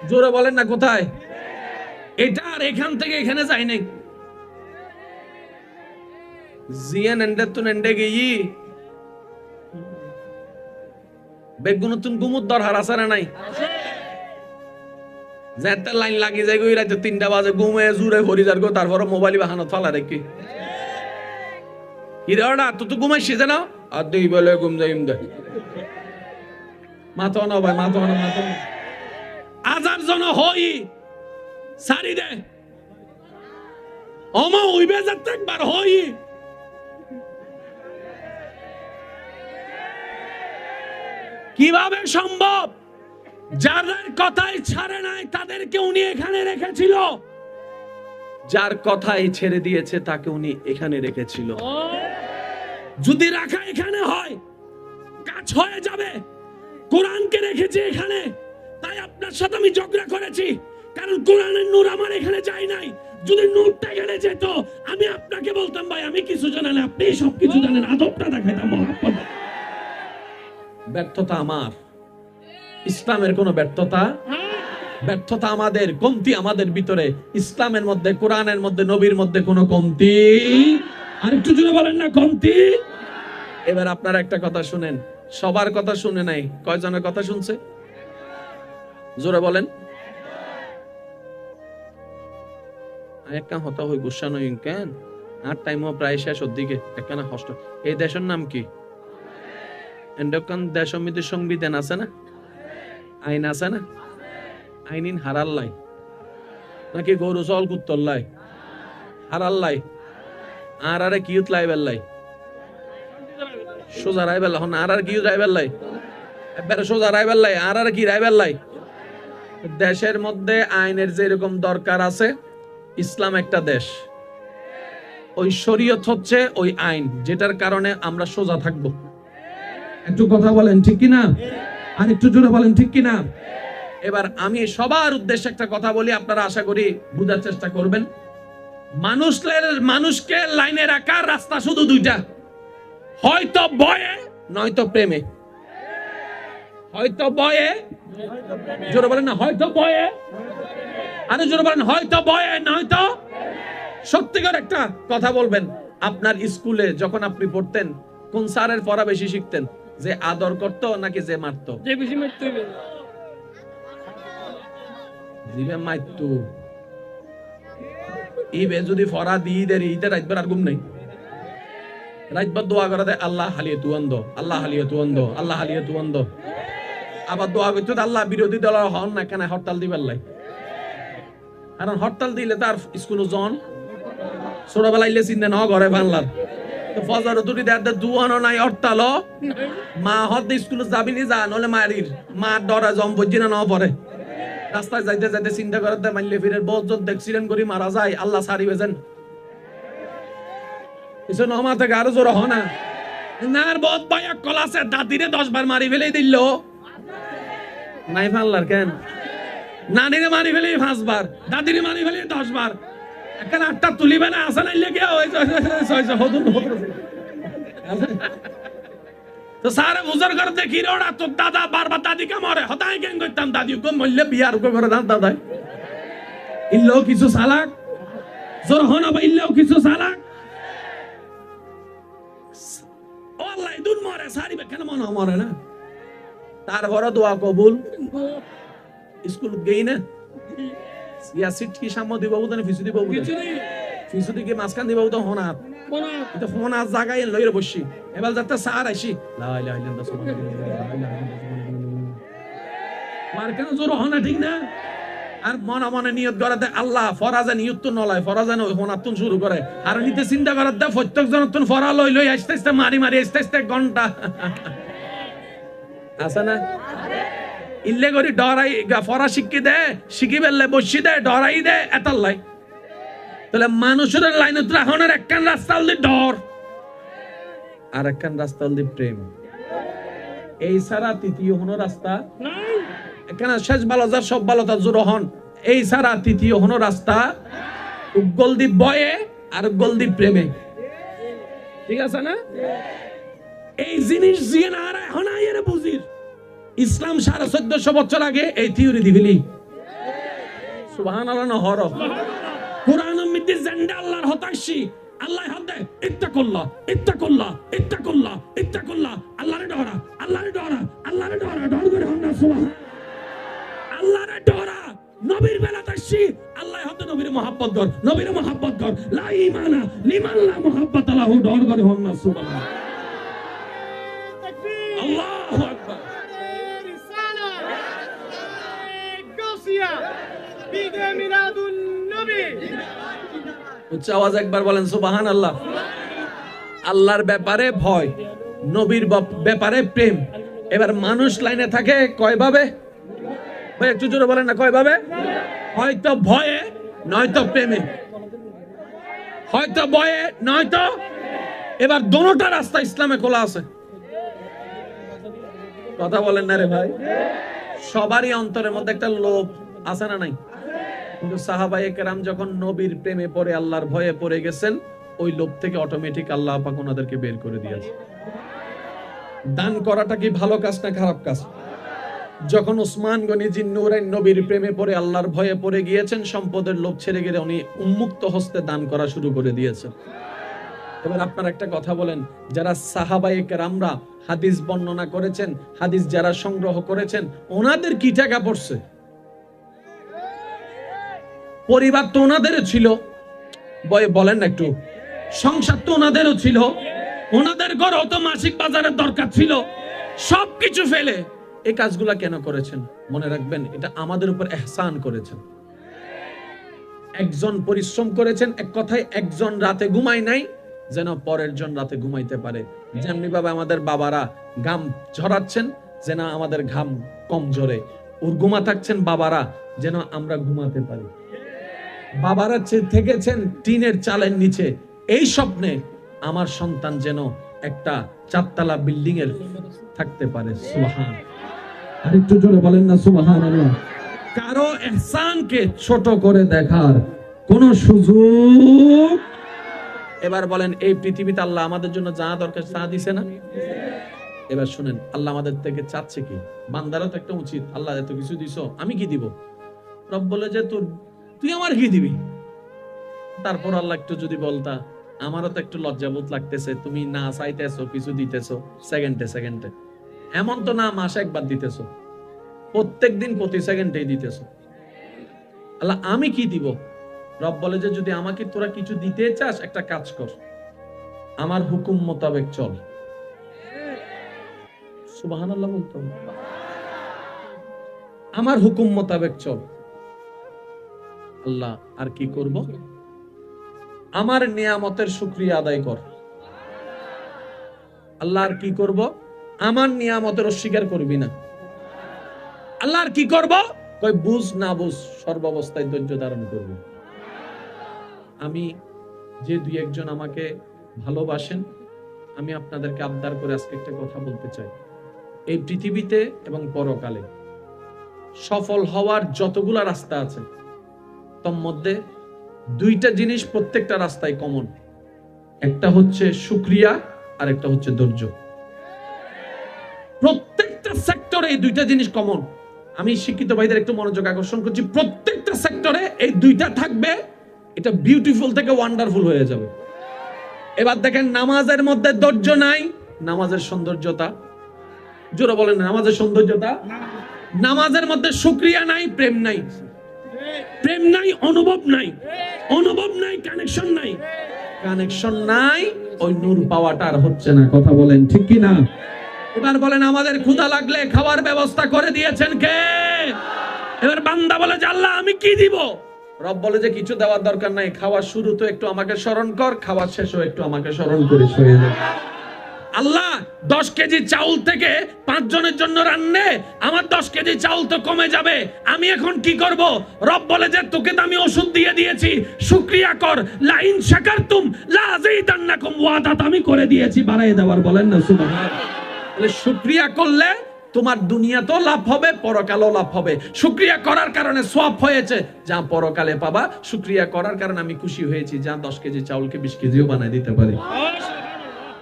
জোরে বলেন না কোথায়? এটা আর এখান থেকে এখানে যাই নাই। জিয়ান এন্ডেতুন এন্ডে গেই বেগুনতুন গুমুত দরহার আসারে নাই। যেতে লাইন লাগি যায় গই রাতে 3টা বাজে ঘুমে জুরে ভরি যার গো, তারপর মোবাইল বাহানত ফালা রেখে হিরাড়া তো ঘুমাইছিস জানা আর দেই বলে ঘুম যাইম দে মাথা না ভাই, মাথা না, মাথা না। আজার জন হই সারি দে ওমা উইবে যাতে একবার হই। কিভাবে সম্ভব? যাদের কথাই ছাড়ে নাই তাদেরকে উনি এখানে রেখেছিল, যার কথাই ছেড়ে দিয়েছে তাকে উনি এখানে রেখেছিল। যদি রাখা এখানে হয় কাজ হয়ে যাবে। কোরআনকে রেখেছি এখানে, তাই আপনার সাথে আমি ঝগড়া করেছি, কারণ কোরআনের নূর আমার এখানে যায় নাই। যদি নূরটা এখানে যেত, আমি আপনাকে বলতাম ভাই আমি কিছু জানি না, আপনি সবকিছু জানেন, আদবটা দেখাইতাম। মহব্বত। ব্যর্থতা আমার, ইসলামের কোন ব্যর্থতা, ব্যর্থতা আমাদের, কমতি আমাদের ভিতরে। ইসলামের মধ্যে, কোরআনের মধ্যে, নবীর মধ্যে কোনো কমতি। আর একটু জোরে বলেন না কমতি। এবার আপনারা একটা কথা শুনেন, সবার কথা শুনে নাই, কয়জনের কথা শুনছে? জোরে বলেন। একটা হতা হই গুসা নই কেন আর টাইমও প্রায় শেষ ওর দিকে একখানা কষ্ট। এই দেশের নাম কি? এন্ডকান দেশের মধ্যে সংবিধান আছে না, আইন আছে না? আইনিন হারাল্লাই নাকি গরু চল কুত্তল্লাই হারাল্লাই আর আরে কিউত লাই বেল্লাই সোজা রাই বেল্লা হন আর কিউত রাই বেল্লাই একবারে সোজা রাই বেল্লাই আর কি রাই বেল্লাই। দেশের মধ্যে আইনের যেরকম দরকার আছে, ইসলাম একটা দেশ, ওই শরীয়ত হচ্ছে ওই আইন যেটার কারণে আমরা সোজা থাকবো। একটু কথা বলেন ঠিক কিনা, আর একটু জোরে বলেন ঠিক কিনা। এবার আমি সবার উদ্দেশ্যে একটা কথা বলি, আপনারা আশা করি বুঝার চেষ্টা করবেন। মানুষকে লাইনে রাখার রাস্তা শুধু দুইটা, হয়তো ভয়ে নয়তো প্রেমে। হয়তো ভয়ে, জোরে বলেন না, হয়তো ভয়ে, আরে জোরে বলেন, হয়তো ভয়ে নয়তো। সত্যিকার একটা কথা বলবেন, আপনার স্কুলে যখন আপনি পড়তেন কোন স্যারের পড়া বেশি শিখতেন? যে আদর করতো নাকি যে মারতো? যে বেশি মারতে হবে। জিবে মারতো। ইবে যদি ফরা দিয়ে দেয় ইতে রাতবার আর ঘুম নাই, রাতবার দোয়া করে দেয় আল্লাহ হালিয়ে তু আন্দ, আল্লাহ হালিয়ে তু আন্দ, আল্লাহ হালিয়ে তু আন্দ। আবার দোয়া করতে আল্লাহ বিরোধী দল হন না কেন হরতাল দিবার লাই, কারণ হরতাল দিলে তার স্কুল জন ছোটবেলা ইলে চিন্তা ন ঘরে বাংলার ফজর দুটি দেয় দুয়ানো নাই হরতাল মা হদ স্কুল যাবি নি যা নলে মারির মা ডরা জম বজি না পরে রাস্তায় যাইতে যাইতে চিন্তা করতে মানলে ফিরে বহুত অ্যাক্সিডেন্ট করি মারা যায় আল্লাহ সারি বেজেন কিছু নমা থেকে আরো জোর হ না নার বহুত ভাইয়া কলাসে দাদিরে 10 বার মারি ফেলেই দিল নাই ফাল্লার কেন নানিরে মারি ফেলেই 5 বার দাদিরে মারি ফেলেই 10 বার এখন আটটা তুলিবে না আসা নাইলে কে ওই হদুন তো সারে বুঝার করে দেখি রে ওরা তোর দাদা বারবার দাদিকে মরে হতাই কেন করতাম দাদি কো মরলে বিয়ার কো করে দাদা ইল্লো কিছু সালাক জোর হনা বা ইল্লো কিছু সালাক ও আল্লাহ দুন মরে সারি কেন মনে মরে না তারপরে দোয়া কবুল স্কুল গই না ইয়া সিট কি সামনে দিব বুদনে ফিসু দিব বুদনে ফিসু দিকে মাসকান দিব তো হনা এটা হনা জায়গায় লইরে বসি এবার যাতে সার আইছি লা ইলাহা ইল্লাল্লাহ সুবহানাল্লাহ মার কেন জোর হনা ঠিক না আর মনে মনে নিয়ত করাতে আল্লাহ ফরাজা নিয়ত তো নলায় ফরাজা নয় হনাতুন শুরু করে আর নিতে চিন্তা করাতে প্রত্যেক জনতুন ফরা লই লই আস্তে আস্তে মারি মারি আস্তে আস্তে ঘন্টা আছে না ইল্লে করি ডরাই ফরা শিখি দে শিখি বেললে বসি দে ডরাই দে এতাল্লাই তাহলে মানুষের লাইনে রাখনের একখান রাস্তা হল ডর আর একখান রাস্তা হল প্রেম এই ছাড়া তৃতীয় হন রাস্তা এখানে শেষ ভালো যার সব ভালো তার জোর হন এই ছাড়া তৃতীয় হন রাস্তা গলদি বয়ে আর গলদি প্রেমে ঠিক আছে না এই জিনিস জিয়ে না আর এখন আইরে বুঝির ইসলাম 1450 বছর আগে এই থিওরি দিবিলি সুবহানাল্লাহ না হর কুরআনের মধ্যে জেন্ডা আল্লাহর হতাশি আল্লাহ হদে ইত্তাকুল্লাহ ইত্তাকুল্লাহ ইত্তাকুল্লাহ ইত্তাকুল্লাহ আল্লাহরে ডরা আল্লাহরে ডরা আল্লাহরে ডরা ডর করে হন্না সুবহান আল্লাহরে ডরা নবীর বেলাতাশি আল্লাহ হদে নবীর মহব্বত কর নবীর মহব্বত কর লা ঈমানা লিমান লা মুহাব্বত লাহু ডর করে হন্না সুবহান আল্লাহু আকবার ঈদে মিলাদুন নবী উচ্চ আওয়াজ একবার বলেন সুবহানাল্লাহ আল্লাহর ব্যাপারে ভয় নবীর ব্যাপারে প্রেম এবার মানুষ লাইনে থাকে কয় ভাবে ভাই একটু জোরে বলেন না কয় ভাবে হয়তো ভয়ে নয়তো প্রেমে হয়তো ভয়ে নয়তো এবার দোনোটা রাস্তা ইসলামে খোলা আছে কথা বলেন না রে ভাই সবারই অন্তরের মধ্যে একটা লোভ আছে না নাই কিন্তু সাহাবায়ে কেরাম যখন নবীর প্রেমে পড়ে আল্লাহর ভয়ে পড়ে গেছেন ওই লোভ থেকে অটোমেটিক আল্লাহ পাক ওনাদেরকে বের করে দিয়েছে দান করাটা কি ভালো কাজ না খারাপ কাজ যখন উসমান গনি জিন্নুরাইন নবীর প্রেমে পড়ে আল্লাহর ভয়ে পড়ে গিয়েছেন সম্পদের লোভ ছেড়ে গিয়ে উনি উন্মুক্ত হস্তে দান করা শুরু করে দিয়েছেন এবার আপনারা একটা কথা বলেন যারা সাহাবায়ে কেরামরা হাদিস বর্ণনা করেছেন হাদিস যারা সংগ্রহ করেছেন ওনাদের কি টাকা পড়ছে পরিবার তো ওনাদের ছিল বলেন না একটু সংসার তো ওনাদেরও ছিল, ওনাদের ঘরেও তো মাসিক বাজারের দরকার ছিল। সবকিছু ফেলে এই কাজগুলা কেন করেছেন? মনে রাখবেন, এটা আমাদের উপর ইহসান করেছেন। একজন পরিশ্রম করেছেন, এক কথায় একজন রাতে ঘুমায় নাই যেন পরের জন রাতে ঘুমাইতে পারে। যেমনি ভাবে আমাদের বাবারা ঘাম ঝরাচ্ছেন যেন আমাদের ঘাম কম ঝরে, ওর ঘুমা থাকছেন বাবারা যেন আমরা ঘুমাতে পারি। বাবারা থেকেছেন টিনের চালের নিচে এই স্বপ্নে আমার সন্তান যেন একটা 4 তলা বিল্ডিং এর থাকতে পারে। সুবহান, আরেকটু জোরে বলেন না সুবহানাল্লাহ। কারো ইহসানকে ছোট করে দেখার কোন সুযোগ। এবার বলেন, এই পৃথিবীতে আল্লাহ আমাদের জন্য যা দরকার তা দিছে না? এবার শুনেন, আল্লাহ আমাদের থেকে চাচ্ছে কি? বান্দারও তো একটা উচিত, আল্লাহ এত কিছু দিছো, আমি কি দিব? রব বলে যে তুই আমার কি দিবি? তারপর আল্লাহ একটু যদি বলতা, আমারও তো একটু লজ্জাবোধ লাগতেছে, তুমি না চাইতেছো কিছু দিতেছো সেকেন্ডে সেকেন্ডে। এমন তো না মাসে একবার দিতেছো, প্রত্যেকদিন প্রতি সেকেন্ডেই দিতেছো। আল্লাহ আমি কি দিব? রব বলে যে যদি আমাকে তোরা কিছু দিতে চাস, একটা কাজ কর, আমার হুকুম মোতাবেক চল। সুবহানাল্লাহ বলতো, আমার হুকুম মোতাবেক চল। আল্লাহ আর কি করব? আমার নিয়ামতের শুকরিয়া আদায় কর। আল্লাহ আর কি করব? আমার নিয়ামতের অস্বীকার করবি না। আল্লাহ আর কি করব? কই বুঝ না বুঝ সর্বাবস্থায় ধৈর্য ধারণ করবি। আমি যে দুই একজন আমাকে ভালোবাসেন, আমি আপনাদেরকে আবদার করে আজকে একটা কথা বলতে চাই। এই পৃথিবীতে এবং পরকালে সফল হওয়ার যতগুলা রাস্তা আছে, তার মধ্যে দুইটা জিনিস প্রত্যেকটা রাস্তায় কমন। একটা হচ্ছে শুকরিয়া, আর একটা হচ্ছে ধৈর্য। প্রত্যেকটা সেক্টরে এই দুইটা জিনিস কমন। আমি শিক্ষিত ভাইদের একটু মনোযোগ আকর্ষণ করছি, প্রত্যেকটা সেক্টরে এই দুইটা থাকবে, এটা বিউটিফুল থেকে ওয়ান্ডারফুল হয়ে যাবে। এবার দেখেন, নামাজের মধ্যে ধৈর্য নাই, নামাজের সৌন্দর্যতা, জোরে বলেন নামাজের সৌন্দর্যতা। নামাজের মধ্যে শুকরিয়া নাই, প্রেম নাই, প্রেম নাই অনুভব নাই, অনুভব নাই কানেকশন নাই, কানেকশন নাই, ওই নূর পাওয়াটা আর হচ্ছে না। কথা বলেন ঠিক কি না? এবার বলেন, আমাদের ক্ষুধা লাগলে খাওয়ার ব্যবস্থা করে দিয়েছেন কে? এবার বান্দা বলে যে আল্লাহ আমি কি দিব? রব বলে যে কিছু দেওয়ার দরকার নাই, খাওয়ার শুরু তো একটু আমাকে স্মরণ কর, খাওয়ার শেষও একটু আমাকে স্মরণ করিস হয়ে যাবে। আল্লাহ 10 কেজি চাউল থেকে 5 জনের জন্য রান্নে, আমার 10 কেজি চাউল তো কমে যাবে, আমি এখন কি করব? রব বলে যে তোকে তো আমি ওষুধ দিয়ে দিয়েছি, শুকরিয়া কর। লা ইন শাকারতুম লা আযীদান্নাকুম, ওয়াদা আমি করে দিয়েছি বাড়াই দেওয়ার। বলেন না সুবহানাল্লাহ। তাহলে শুকরিয়া করলে তোমার দুনিয়াতেও লাভ হবে, পরকালেও লাভ হবে। শুকরিয়া করার কারণে সওয়াব হয়েছে, যা পরকালে পাবা। শুকরিয়া করার কারণে আমি খুশি হয়েছি, যা 10 কেজি চাউলকে 20 কেজিও বানাই দিতে পারি।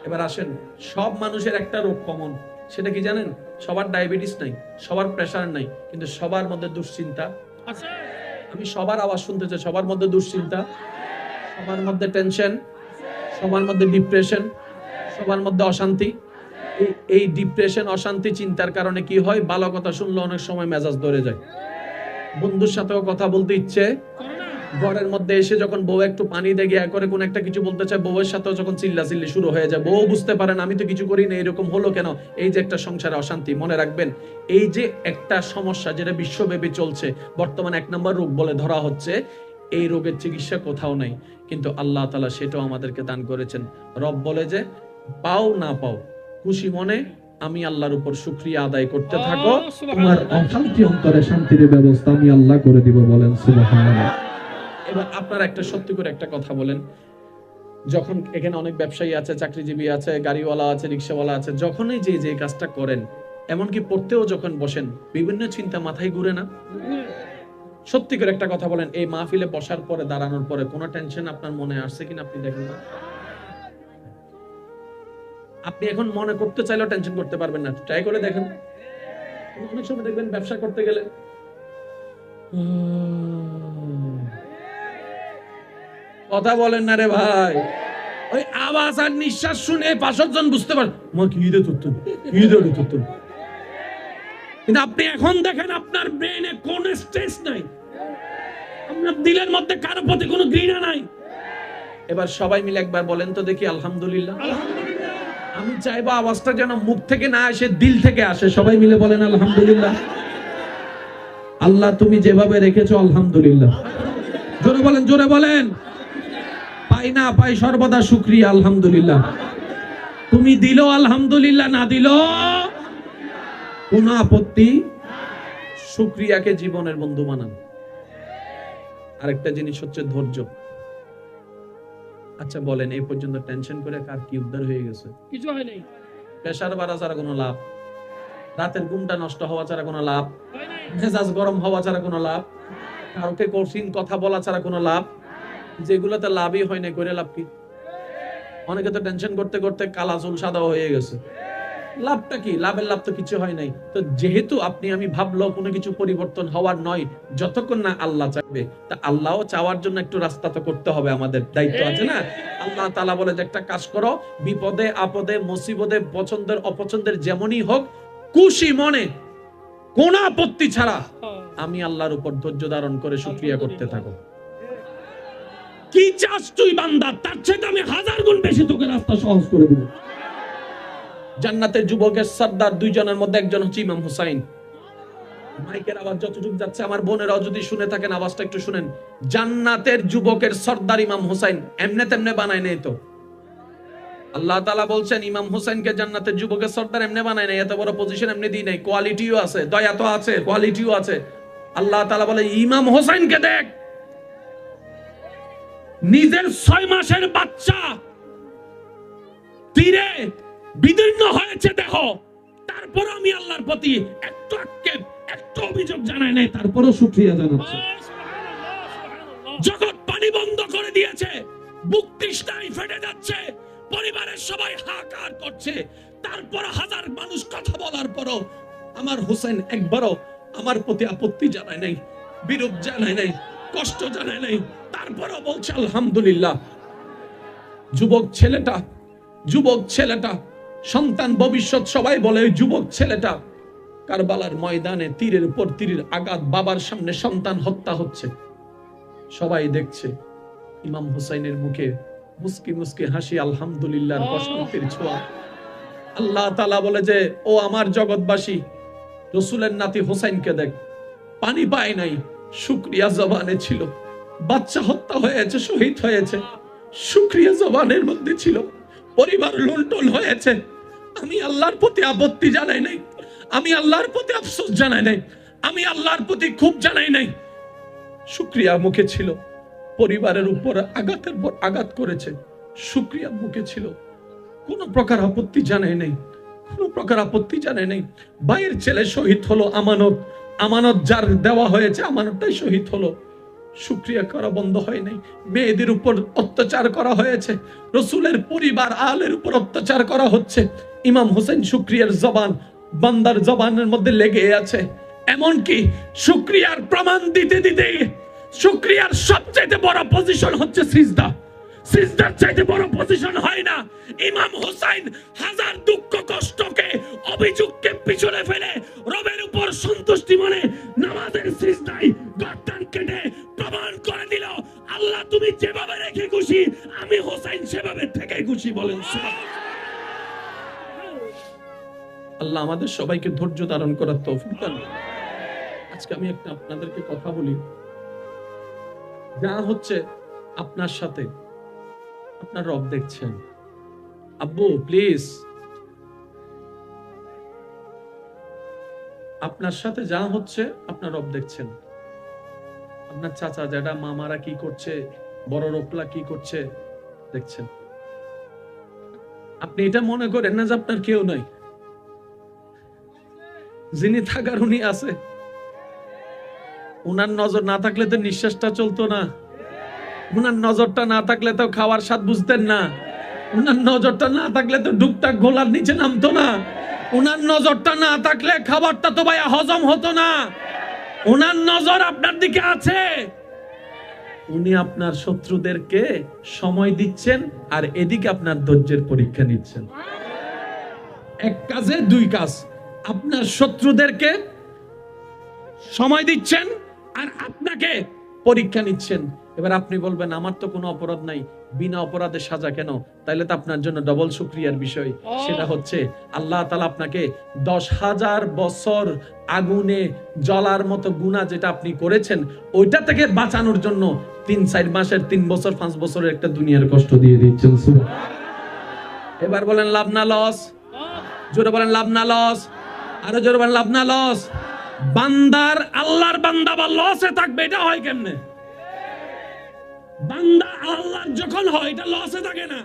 এবার আসেন, সব মানুষের একটা রোগ কমন, সেটা কি জানেন? সবার ডায়াবেটিস নাই, সবার প্রেসার নাই, কিন্তু সবার মধ্যে দুশ্চিন্তা আছে। আমি সবার আওয়াজ শুনতে চাই, সবার মধ্যে দুশ্চিন্তা, সবার মধ্যে টেনশন, সবার মধ্যে ডিপ্রেশন, সবার মধ্যে অশান্তি। এই ডিপ্রেশন, অশান্তি, চিন্তার কারণে কি হয়? ভালো কথা শুনলে অনেক সময় মেজাজ ধরে যায়, বন্ধুর সাথেও কথা বলতে ইচ্ছে, ঘরের মধ্যে এসে যখন বউ একটু পানি দিয়ে গিয়া করে কোন একটা কিছু বলতে চায়, বউয়ের সাথেও যখন চিল্লাচিল্লি শুরু হয়ে যায়, বউ বুঝতে পারেন আমি তো কিছু করি না, এরকম হলো কেন? এই যে একটা সংসারে অশান্তি। মনে রাখবেন, এই যে একটা সমস্যা যেটা বিশ্বব্যাপী চলছে, বর্তমানে 1 নম্বর রোগ বলে ধরা হচ্ছে, এই রোগের চিকিৎসা কোথাও নাই, কিন্তু আল্লাহ তাআলা সেটাও আমাদেরকে দান করেছেন। রব বলে যে পাও না পাও, খুশি মনে আমি আল্লাহর উপর শুকরিয়া আদায় করতে থাকো, তোমার অশান্তি অন্তরে শান্তির ব্যবস্থা আমি আল্লাহ করে দিব। বলেন সুবহানাল্লাহ। এবার আপনারা একটা সত্যি করে একটা কথা বলেন, যখন এখানে অনেক ব্যবসায়ী আছে, চাকরিজীবী আছে, গাড়িওয়ালা আছে, রিকশাওয়ালা আছে, যখনই যে কাজটা করেন, এমনকি পড়তেও যখন বসেন, বিভিন্ন চিন্তা মাথায় ঘুরে না? সত্যি করে একটা কথা বলেন, এই মাহফিলে বসার পরে, দাঁড়ানোর পরে কোনো টেনশন আপনার মনে আসছে কিনা? আপনি দেখেন না, আপনি এখন মনে করতে চাইলেও টেনশন করতে পারবেন না, ট্রাই করে দেখেন। অনেক সময় দেখবেন ব্যবসা করতে গেলে কথা বলেন না রে ভাই, ওই আওয়াজ আর নিঃশ্বাস শুনে 5 জন বুঝতে পারেন মা কি রে তুই, কি রে তুই। কিন্তু আপনি এখন দেখেন আপনার ব্রেনে কোনো স্ট্রেস নাই, আপনার দিলের মধ্যে কারো প্রতি কোনো ঘৃণা নাই, এবার সবাই মিলে একবার বলেন তো দেখি আলহামদুলিল্লাহ। আমি চাইবো আওয়াজটা যেন মুখ থেকে না আসে, দিল থেকে আসে। সবাই মিলে বলেন আলহামদুলিল্লাহ। আল্লাহ তুমি যেভাবে রেখেছো আলহামদুলিল্লাহ। জোরে বলেন, জোরে বলেন। পাই না পাই সর্বদা শুকরিয়া আলহামদুলিল্লাহ। তুমি দিল আলহামদুলিল্লাহ, না দিল কোনো আপত্তি। শুকরিয়াকে জীবনের বন্ধু বানান। আরেকটা জিনিস হচ্ছে ধৈর্য। আচ্ছা বলেন, এই পর্যন্ত টেনশন করে কার কি উদ্ধার হয়ে গেছে? কিছু হয় নাই, প্রেসার বাড়া ছাড়া কোনো লাভ, রাতের ঘুমটা নষ্ট হওয়া ছাড়া কোনো লাভ, হয় নাই। মেজাজ গরম হওয়া ছাড়া কোনো লাভ, কাউকে কঠিন কথা বলা ছাড়া কোনো লাভ। যেগুলোতে লাভই হয় না করে লাভ কি? অনেকে তো টেনশন করতে করতে কালা চুল সাদা হয়ে গেছে। লাভটা কি? লাভের লাভ তো কিছু হয় নাই। তো যেহেতু আপনি আমি ভাবলো কোনো কিছু পরিবর্তন হওয়ার নয় যতক্ষণ না আল্লাহ চাইবে, তা আল্লাহও চাওয়ার জন্য একটু রাস্তা তো করতে হবে, আমাদের দায়িত্ব আছে না? আল্লাহ তাআলা বলে যে একটা কাজ করো, বিপদে আপদে মুসিবতে পছন্দের অপছন্দের যেমনই হোক, খুশি মনে কোন আপত্তি ছাড়া আমি আল্লাহর উপর ধৈর্য ধারণ করে শুকরিয়া করতে থাকো। কি চাস তুই বান্দা? তার চেয়ে আমি 1000 গুণ বেশি তোকে রাস্তা সহজ করে দিব। জান্নাতের যুবকের সর্দার দুইজনের মধ্যে একজন হচ্ছে ইমাম হুসাইন। মাইকের আওয়াজ যতটুকু যাচ্ছে আমার বোনেরাও যদি শুনে থাকেন আওয়াজটা একটু শুনেন। জান্নাতের যুবকের সর্দার ইমাম হুসাইন, এমনে তেমনে বানায় নাই তো। আল্লাহ তাআলা বলছেন ইমাম হুসাইনকে জান্নাতের যুবকের সর্দার এমনি বানায় নাই, এত বড় পজিশন এমনি দিই নাই, কোয়ালিটিও আছে, দয়া তো আছে, কোয়ালিটিও আছে। আল্লাহ তাআলা বলে ইমাম হুসাইনকে দেখ, নিজের 6 মাসের বাচ্চা তীরে বিদীর্ণ হয়েছে দেহ, তারপর আমি আল্লাহর প্রতি একটু আক্ষেপ একটু অভিযোগ জানাই নাই, তারপরও শুকরিয়া জানাচ্ছে। জগৎ পানি বন্ধ করে দিয়েছে, বুক তৃষ্ণায় ফেটে যাচ্ছে, পরিবারের সবাই হাহাকার করছে, তারপর 1000 মানুষ কথা বলার পরও আমার হোসেন একবারও আমার প্রতি আপত্তি জানায় নাই, বিরূপ জানায় নাই, কষ্ট জানায় নাই, তারপরও বলছে আলহামদুলিল্লাহ। যুবক ছেলেটা সন্তান ভবিষ্যৎ সবাই বলে ওই যুবক ছেলেটা কারবালার ময়দানে তীরের উপর তীরের আঘাত, বাবার সামনে সন্তান হত্যা হচ্ছে, সবাই দেখছে। ইমাম হুসাইনের মুখে মুস্কি মুস্কি হাসি, আলহামদুলিল্লাহর প্রশান্তির ছোঁয়া। আল্লাহ তাআলা বলে যে ও আমার জগৎবাসী, রাসূলের নাতি হুসাইনকে দেখ, পানি পায় নাই, শুকরিয়া জবানে ছিল। বাচ্চা হত্যা হয়েছে, শহীদ হয়েছে, শুকরিয়া জবানের মধ্যে ছিল। পরিবার লুণ্ঠন হয়েছে, আমি আল্লাহর প্রতি আপত্তি জানাই নাই, আমি আল্লাহর প্রতি আফসোস জানাই নাই, আমি আল্লাহর প্রতি খুব জানাই নাই, শুকরিয়া মুখে ছিল। পরিবারের উপর আঘাতের পর আঘাত করেছে, শুকরিয়া মুখে ছিল, কোন প্রকার আপত্তি জানাই নাই, কোন প্রকার আপত্তি জানাই নাই। ভাইয়ের ছেলে শহীদ হলো, আমানত যার দেওয়া হয়েছে আমানতটাই শহীদ হলো, শুকরিয়া করা বন্ধ হয় নাই। মেয়েদের উপর অত্যাচার করা হয়েছে, রাসূলের পরিবার আলের উপর অত্যাচার করা হচ্ছে, ইমাম হোসেন শুকরিয়ার জবান বান্দার জবানের মধ্যে লেগে আছে। এমনকি শুকরিয়ার প্রমাণ দিতে দিতে শুকরিয়ার সবচেয়ে বড় পজিশন হচ্ছে সিজদা। সিজদার চাইতে বড় পজিশন হয় না। ইমাম হুসাইন 1000 দুঃখ কষ্টকে অভিযোগকে পিছনে ফেলে রবের উপর সন্তুষ্টি মনে নামাজের সিজদায় গর্দান কেটে প্রমাণ করে দিল, আল্লাহ তুমি যেভাবে রেখে খুশি, আমি হুসাইন সেভাবে থেকে খুশি। বলেন সুবহানাল্লাহ। আল্লাহ আমাদের সবাইকে ধৈর্য ধারণ করার তৌফিক দান। আজকে আমি একটা আপনাদেরকে কথা বলি, যা হচ্ছে আপনার সাথে আপনার রব দেখছেন। আব্বু প্লিজ, আপনার সাথে যা হচ্ছে আপনার রব দেখছেন। আপনার চাচা জ্যাঠা মামারা কি করছে, বড় রোকলা কি করছে দেখছেন। আপনি এটা মনে করেন না যে আপনার কেউ নাই, যিনি থাকার উনি আছে। উনার নজর না থাকলে তো নিঃশ্বাসটা চলতো না, উনার নজরটা না থাকলে তো খাওয়ার স্বাদ বুঝতেন না, উনার নজরটা না থাকলে তো ডুকটাক গোলার নিচে নামতো না, উনার নজরটা না থাকলে খাবারটা তো ভাই হজম হতো না। উনার নজর আপনার দিকে আছে, উনি আপনার শত্রুদেরকে সময় দিচ্ছেন আর এদিকে আপনার ধৈর্যের পরীক্ষা নিচ্ছেন। এক কাজে দুই কাজ, আপনার শত্রুদেরকে সময় দিচ্ছেন আর আপনাকে পরীক্ষা নিচ্ছেন। এবার আপনি বলবেন আমার তো কোনো অপরাধ নাই, বিনা অপরাধে সাজা কেন? তাইলে তো আপনার জন্য ডবল শুকরিয়ার বিষয়। সেটা হচ্ছে আল্লাহ তাআলা আপনাকে 10,000 বছর আগুনে জ্বলার মতো গুনাহ যেটা আপনি করেছেন ওইটা থেকে বাঁচানোর জন্য 3-4 মাসের 3 বছর 5 বছরের একটা দুনিয়ার কষ্ট দিয়ে দিচ্ছেন। এবার বলেন লাভ না লস? জোরে বলেন লাভ না লস? আরো জোরে বলেন লাভ না লস? বান্দার আল্লাহর বান্দা বা লসে থাকবে এটা হয় কেমনে? বান্দা আল্লাহর যখন হয় এটা লসে থাকে না,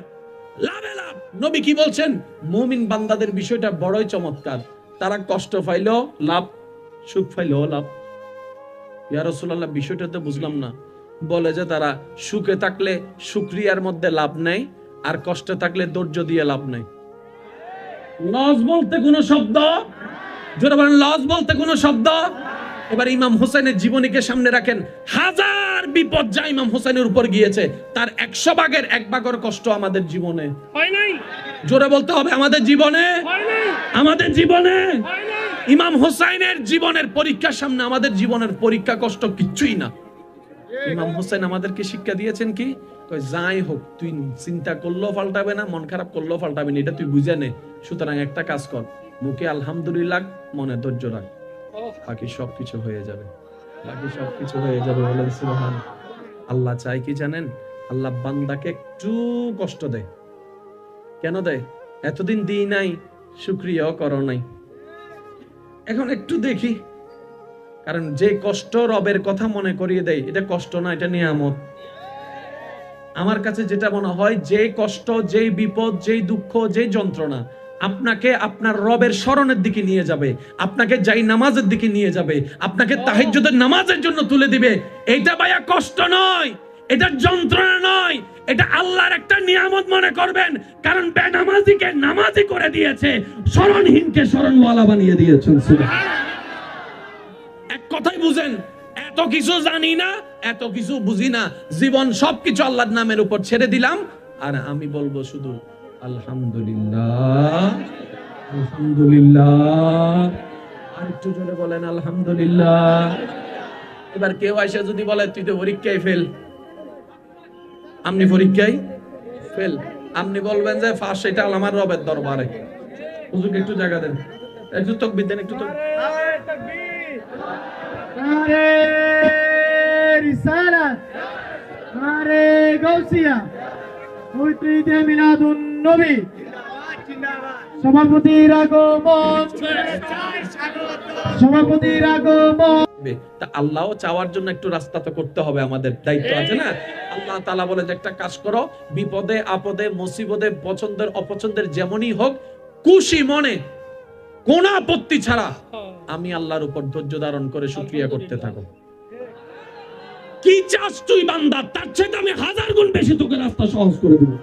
লাভে লাভ। নবী কি বলছেন? মুমিন বান্দাদের বিষয়টা বড়ই চমৎকার। তারা কষ্ট পাইলো লাভ, সুখ পাইলো লাভ। ইয়া রাসূলুল্লাহ বিষয়টা তো বুঝলাম না। বলে যে তারা সুখে থাকলে শুকরিয়ার মধ্যে লাভ নাই, আর কষ্টে থাকলে ধৈর্য দিয়ে লাভ নাই। লস বলতে কোন শব্দ? জোরে বলেন লস বলতে কোন শব্দ? এবার ইমাম হোসেনের জীবনীকে সামনে রাখেন। হাজার বিপদ যা ইমাম হোসেনের উপর গিয়েছে তার 100 ভাগের 1 ভাগের কষ্ট আমাদের জীবনে হয় নাই। জোরে বলতে হবে আমাদের জীবনে, হয় নাই। আমাদের জীবনে। হয় নাই। ইমাম হোসেনের জীবনের পরীক্ষার সামনে আমাদের জীবনের পরীক্ষা কষ্ট কিচ্ছুই না। ইমাম হোসেন আমাদেরকে শিক্ষা দিয়েছেন কি? কই যাই হোক তুই চিন্তা করলেও পাল্টাবে না, মন খারাপ করলেও পাল্টাবে না, এটা তুই বুঝে নে। সুতরাং একটা কাজ কর, মুখে আলহামদুলিল্লাহ, মনে ধৈর্য রাখ, বাকি সবকিছু হয়ে যাবে, বাকি সবকিছু হয়ে যাবে। বলেন সুবহান। আল্লাহ চাই কি জানেন? আল্লাহ বান্দাকে একটু কষ্ট দেয়। কেন দেয়? এতদিন দিই নাই, শুকরিয়াও করো নাই। এখন একটু দেখি, কারণ যে কষ্ট রবের কথা মনে করিয়ে দেয় এটা কষ্ট না, এটা নিয়ামত। আমার কাছে যেটা মনে হয়, যে কষ্ট, যেই বিপদ, যেই দুঃখ, যেই যন্ত্রণা আপনাকে আপনার রবের স্মরণের দিকে নিয়ে যাবে, আপনাকে যাই নামাজের দিকে নিয়ে যাবে, আপনাকে তাহাজ্জুদের নামাজের জন্য তুলে দিবে, এটা ভাইয়া কষ্ট নয়, এটা যন্ত্রণা নয়, এটা আল্লাহর একটা নিয়ামত মনে করবেন। কারণ বেনামাজিকে নামাজি করে দিয়েছে, স্মরণহীনকে স্মরণওয়ালা বানিয়ে দিয়েছেন। সুবহানাল্লাহ। এক কথাই বুঝেন, এত কিছু জানি না, এত কিছু বুঝি না, জীবন সবকিছু আল্লাহর নামের উপর ছেড়ে দিলাম, আর আমি বলবো শুধু আলহামদুলিল্লাহ, আলহামদুলিল্লাহ। আর একটু জোরে বলেন আলহামদুলিল্লাহ। এবার কেউ এসে যদি বলে তুই তো পরীক্ষায় ফেল, আপনি পরীক্ষায় ফেল, আপনি বলবেন যে ফার্স্ট এটা আমার রবের দরবারে। হুজুরকে একটু জায়গা দেন, একটু তাকবীর দেন, একটু তাকবীর। নারে তাকবীর, নারে রিসালাত, নারে গাউসিয়া, পবিত্র ঈদে মিলাদুন নবী। সভাপতির আগমন, সভাপতির আগমন। তা আল্লাহও চাওয়ার জন্য একটু রাস্তা তো করতে হবে, আমাদের দায়িত্ব আছে না? আল্লাহ তাআলা বলে যে একটা কাজ করো, বিপদে আপদে মুসিবতে পছন্দের অপছন্দের যেমনই হোক, খুশি মনে কোন আপত্তি ছাড়া আমি আল্লাহর উপর ধৈর্য ধারণ করে শুকরিয়া করতে থাকো। কি চাস তুই বান্দা? তার চেয়ে আমি 1000 গুণ বেশি তোকে রাস্তা সহজ করে দেব।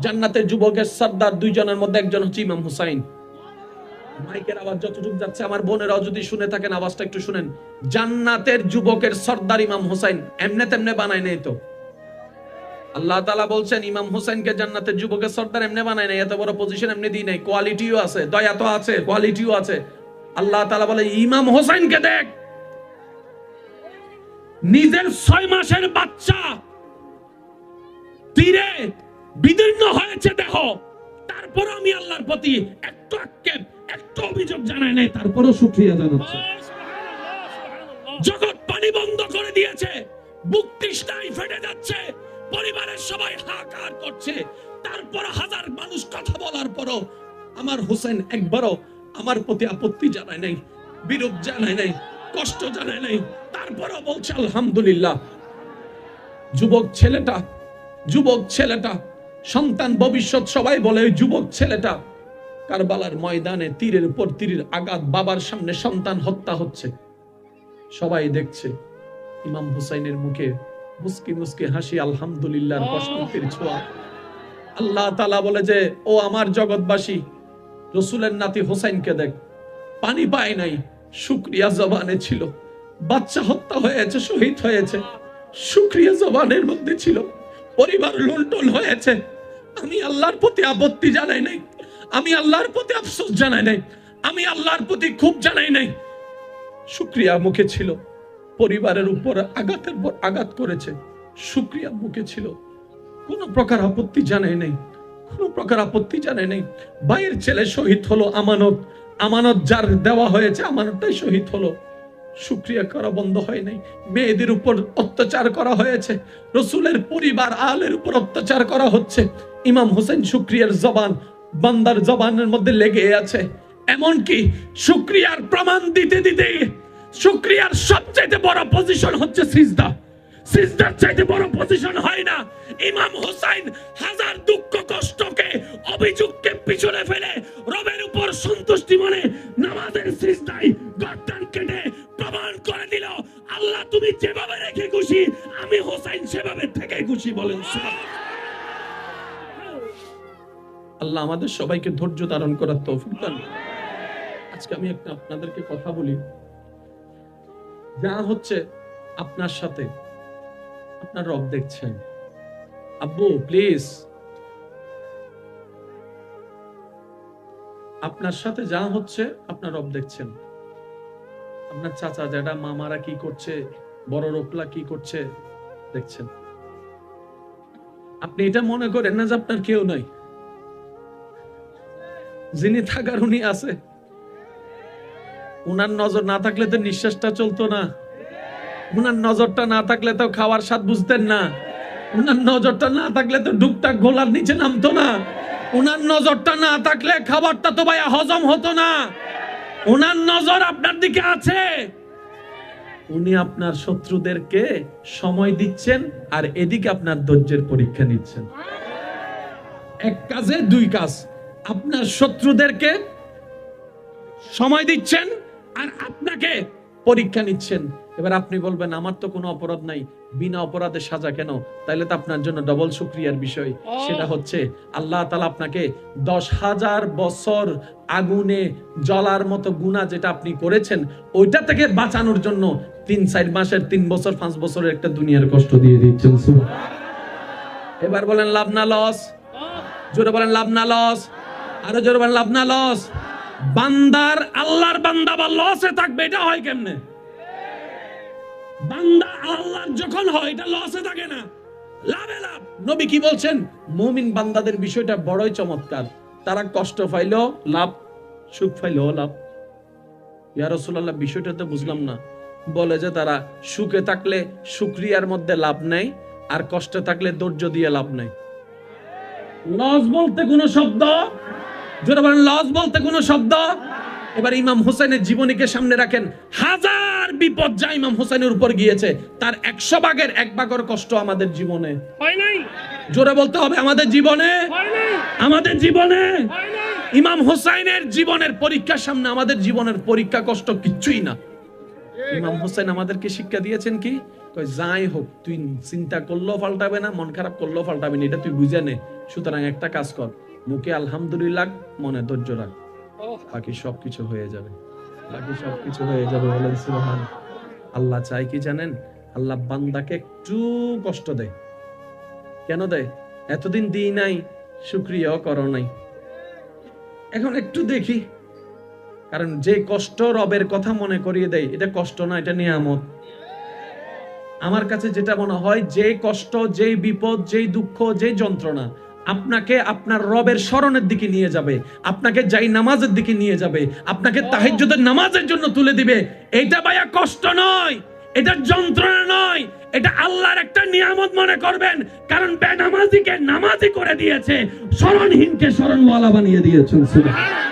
জান্নাতের যুবকের সর্দার দুইজনের মধ্যে একজন হচ্ছে ইমাম হুসাইন। মাইকের আওয়াজ যতটুকু যাচ্ছে আমার বোনেরাও যদি শুনে থাকেন আওয়াজটা একটু শুনেন। জান্নাতের যুবকের সর্দার ইমাম হুসাইন, এমনে তেমনে বানায় নাই তো। আল্লাহ তাআলা বলছেন ইমাম হুসাইনকে জান্নাতের যুবকের সর্দার এমনি বানায় নাই, এত বড় পজিশন এমনি দিই নাই, কোয়ালিটিও আছে, দয়া তো আছে, কোয়ালিটিও আছে। আল্লাহ তাআলা বলে ইমাম হুসাইনকে দেখ, নিজের 6 মাসের বাচ্চা তীরে বিদীর্ণ হয়েছে দেহ, তারপর আমি আল্লাহর প্রতি একটু আক্ষেপ, একটু অভিযোগ জানাই নাই, তারপরও শুকরিয়া জানাচ্ছি। জগৎ পানি বন্ধ করে দিয়েছে, বুক তৃষ্ণায় ফেটে যাচ্ছে, পরিবারের সবাই হাহাকার করছে, তারপর হাজার মানুষ কথা বলার পরও আমার হোসেন একবারও আমার প্রতি আপত্তি জানায় নাই, বিরোধ জানায় নাই, কষ্ট জানায় নাই, তারপরও বলছে আলহামদুলিল্লাহ। যুবক ছেলেটা সন্তান ভবিষ্যৎ সবাই বলে, ওই যুবক ছেলেটা কারবালার ময়দানে তীরের উপর তীরের আঘাত, বাবার সামনে সন্তান হত্যা হচ্ছে, সবাই দেখছে। ইমাম হুসাইনের মুখে মুস্কি মুস্কি হাসি, আলহামদুলিল্লাহর প্রশান্তির ছোঁয়া। আল্লাহ তাআলা বলে যে ও আমার জগৎবাসী, রাসূলের নাতি হুসাইনকে দেখ, পানি পায় নাই, শুকরিয়া জবানে ছিল, বাচ্চা হত্যা হয়েছে, শহীদ হয়েছে, শুকরিয়া জবানের মধ্যে ছিল, পরিবার লুণ্ঠন হয়েছে, আমি আল্লাহর প্রতি আপত্তি জানাই নাই, আমি আল্লাহর প্রতি আফসোস জানাই নাই, আমি আল্লাহর প্রতি খুব জানাই নাই, শুকরিয়া মুখে ছিল, পরিবারের উপর আঘাতের পর আঘাত করেছে, শুকরিয়া মুখে ছিল, কোনো প্রকার আপত্তি জানায় নাই, কোনো প্রকার আপত্তি জানায় নাই। ভাইয়ের ছেলে শহীদ হলো, আমানত, আমানত যার দেওয়া হয়েছে আমানতটাই শহীদ হলো, শুকরিয়া করা বন্ধ হয় নাই। মেয়েদের উপর অত্যাচার করা হয়েছে, রসুলের পরিবার আলের উপর অত্যাচার করা হচ্ছে, ইমাম হোসেন শুকরিয়ার জবান বান্দার জবানের মধ্যে লেগে আছে। এমনকি শুকরিয়ার প্রমাণ দিতে দিতে শুকরিয়ার সবচেয়ে বড় পজিশন হচ্ছে সিজদা। সিজদার চাইতে বড় পজিশন হয় না। ইমাম হোসেন হাজার দুঃখ কষ্টকে অভিযোগকে পিছনে ফেলে রবের উপর সন্তুষ্টি মনে নামাজের সিজদায় গর্দান কেটে প্রমাণ করে দিল, আল্লাহ তুমি যেভাবে রেখে খুশি, আমি হোসেন সেভাবে থেকে খুশি। বলেন সুবহানাল্লাহ। আল্লাহ আমাদের সবাইকে ধৈর্য ধারণ করার তৌফিক দান। আজকে আমি একটা আপনাদেরকে কথা বলি, যা হচ্ছে আপনার সাথে আপনার রব দেখছেন। আব্বু প্লিজ, আপনার সাথে যা হচ্ছে আপনার রব দেখছেন। আপনার চাচা জ্যাঠা মামারা কি করছে, বড় লোকলা কি করছে দেখছেন। আপনি এটা মনে করেন না যে আপনার কেউ নাই, যিনি থাকার উনি আছে। উনার নজর না থাকলে তো নিঃশ্বাসটা চলতো না, উনার নজরটা না থাকলে তো খাওয়ার স্বাদ বুঝতেন না, উনার নজরটা না থাকলে তো ডুবটা গোলার নিচে নামতো না, উনার নজরটা না থাকলে খাবারটা তো ভাইয়া হজম হতো না। উনার নজর আপনার দিকে আছে। উনি আপনার শত্রুদেরকে সময় দিচ্ছেন আর এদিকে আপনার ধৈর্যের পরীক্ষা নিচ্ছেন। এক কাজে দুই কাজ, আপনার শত্রুদেরকে সময় দিচ্ছেন আর আপনাকে পরীক্ষা নিচ্ছেন। এবার আপনি বলবেন আমার তো কোনো অপরাধ নাই, বিনা অপরাধে সাজা কেন? তাইলে তো আপনার জন্য ডবল শুকরিয়ার বিষয়। সেটা হচ্ছে আল্লাহ তাআলা আপনাকে 10,000 বছর আগুনে জ্বলার মতো গুনাহ যেটা আপনি করেছেন ওইটা থেকে বাঁচানোর জন্য 3-4 মাসের 3 বছর 5 বছরের একটা দুনিয়ার কষ্ট দিয়ে দিচ্ছেন। এবার বলেন লাভ না লস? জোরে বলেন লাভ না লস? আরো জোরে বলেন লাভ না লস? বান্দার আল্লাহর বান্দা বা লসে থাকবে, এটা হয় কেমনে? বান্দা আল্লাহর যখন হয় এটা লসে থাকে না, লাভে লাভ। নবী কি বলছেন? মুমিন বান্দাদের বিষয়টা বড়ই চমৎকার। তারা কষ্ট পাইলো লাভ, সুখ পাইলো লাভ। ইয়া রাসূলুল্লাহ বিষয়টা তো বুঝলাম না। বলে যে তারা সুখে থাকলে শুকরিয়ার মধ্যে লাভ নাই, আর কষ্টে থাকলে ধৈর্য দিয়ে লাভ নাই। লস বলতে কোনো শব্দ, যারা বলেন লস বলতে কোনো শব্দ। এবার ইমাম হোসেনের জীবনীকে সামনে রাখেন, হাজার বিপদ যা ইমাম হোসেনের উপর গিয়েছে তার 100 ভাগের 1 ভাগের কষ্ট আমাদের জীবনে হয় নাই। জোরে বলতে হবে, আমাদের জীবনে হয় নাই, আমাদের জীবনে হয় নাই। ইমাম হোসেনের জীবনের পরীক্ষার সামনে আমাদের জীবনের পরীক্ষা কষ্ট কিচ্ছুই না। ইমাম হোসেন আমাদেরকে শিক্ষা দিয়েছেন কি? কই যাই হোক, তুই চিন্তা করলেও পাল্টাবে না, মন খারাপ করলেও পাল্টাবে না, এটা তুই বুঝে নে। সুতরাং একটা কাজ কর, মুখে আলহামদুলিল্লাহ, মনে ধৈর্য রাখ, বাকি সবকিছু হয়ে যাবে, বাকি সবকিছু হয়ে যাবে। বলেন সুবহান। আল্লাহ চাই কি জানেন? আল্লাহ বান্দাকে একটু কষ্ট দেয়। কেন দেয়? এতদিন দিই নাই, শুকরিয়াও করো নাই, এখন একটু দেখি। কারণ যে কষ্ট রবের কথা মনে করিয়ে দেয়, এটা কষ্ট না, এটা নিয়ামত। আমার কাছে যেটা মনে হয়, যে কষ্ট, যেই বিপদ, যেই দুঃখ, যেই যন্ত্রণা আপনাকে আপনার রবের স্মরণের দিকে নিয়ে যাবে, আপনাকে যাই নামাজের দিকে নিয়ে যাবে, আপনাকে তাহাজ্জুদের নামাজের জন্য তুলে দিবে, এটা ভাইয়া কষ্ট নয়, এটা যন্ত্রণা নয়, এটা আল্লাহর একটা নিয়ামত মনে করবেন। কারণ বেনামাজিকে নামাজি করে দিয়েছে, স্মরণহীনকে স্মরণওয়ালা বানিয়ে দিয়েছেন। সুবহানাল্লাহ।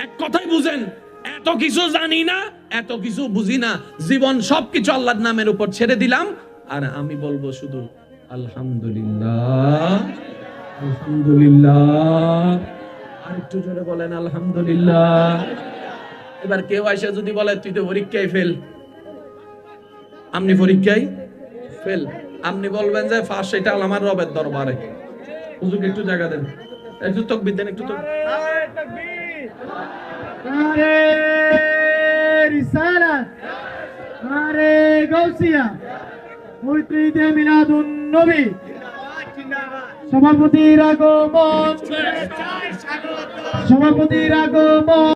এক কথাই বুঝেন, এত কিছু জানি না, এত কিছু বুঝি না, জীবন সবকিছু আল্লাহর নামের উপর ছেড়ে দিলাম, আর আমি বলবো শুধু আলহামদুলিল্লাহ, আলহামদুলিল্লাহ। আর একটু জোরে বলেন আলহামদুলিল্লাহ। এবার কেউ আইসা যদি বলে তুই তো পরীক্ষায় ফেল, আপনি পরীক্ষায় ফেল, আপনি বলবেন যে ফার্স্ট এটা আমার রবের দরবারে। হুজুর একটু জায়গা দেন, একটু তাকবীর দেন, একটু তাকবীর, নারে রিসালাত, নারে গাউসিয়া, পবিত্র ঈদে মিলাদুন নবী, সভাপতির আগমন, সভাপতির আগমন।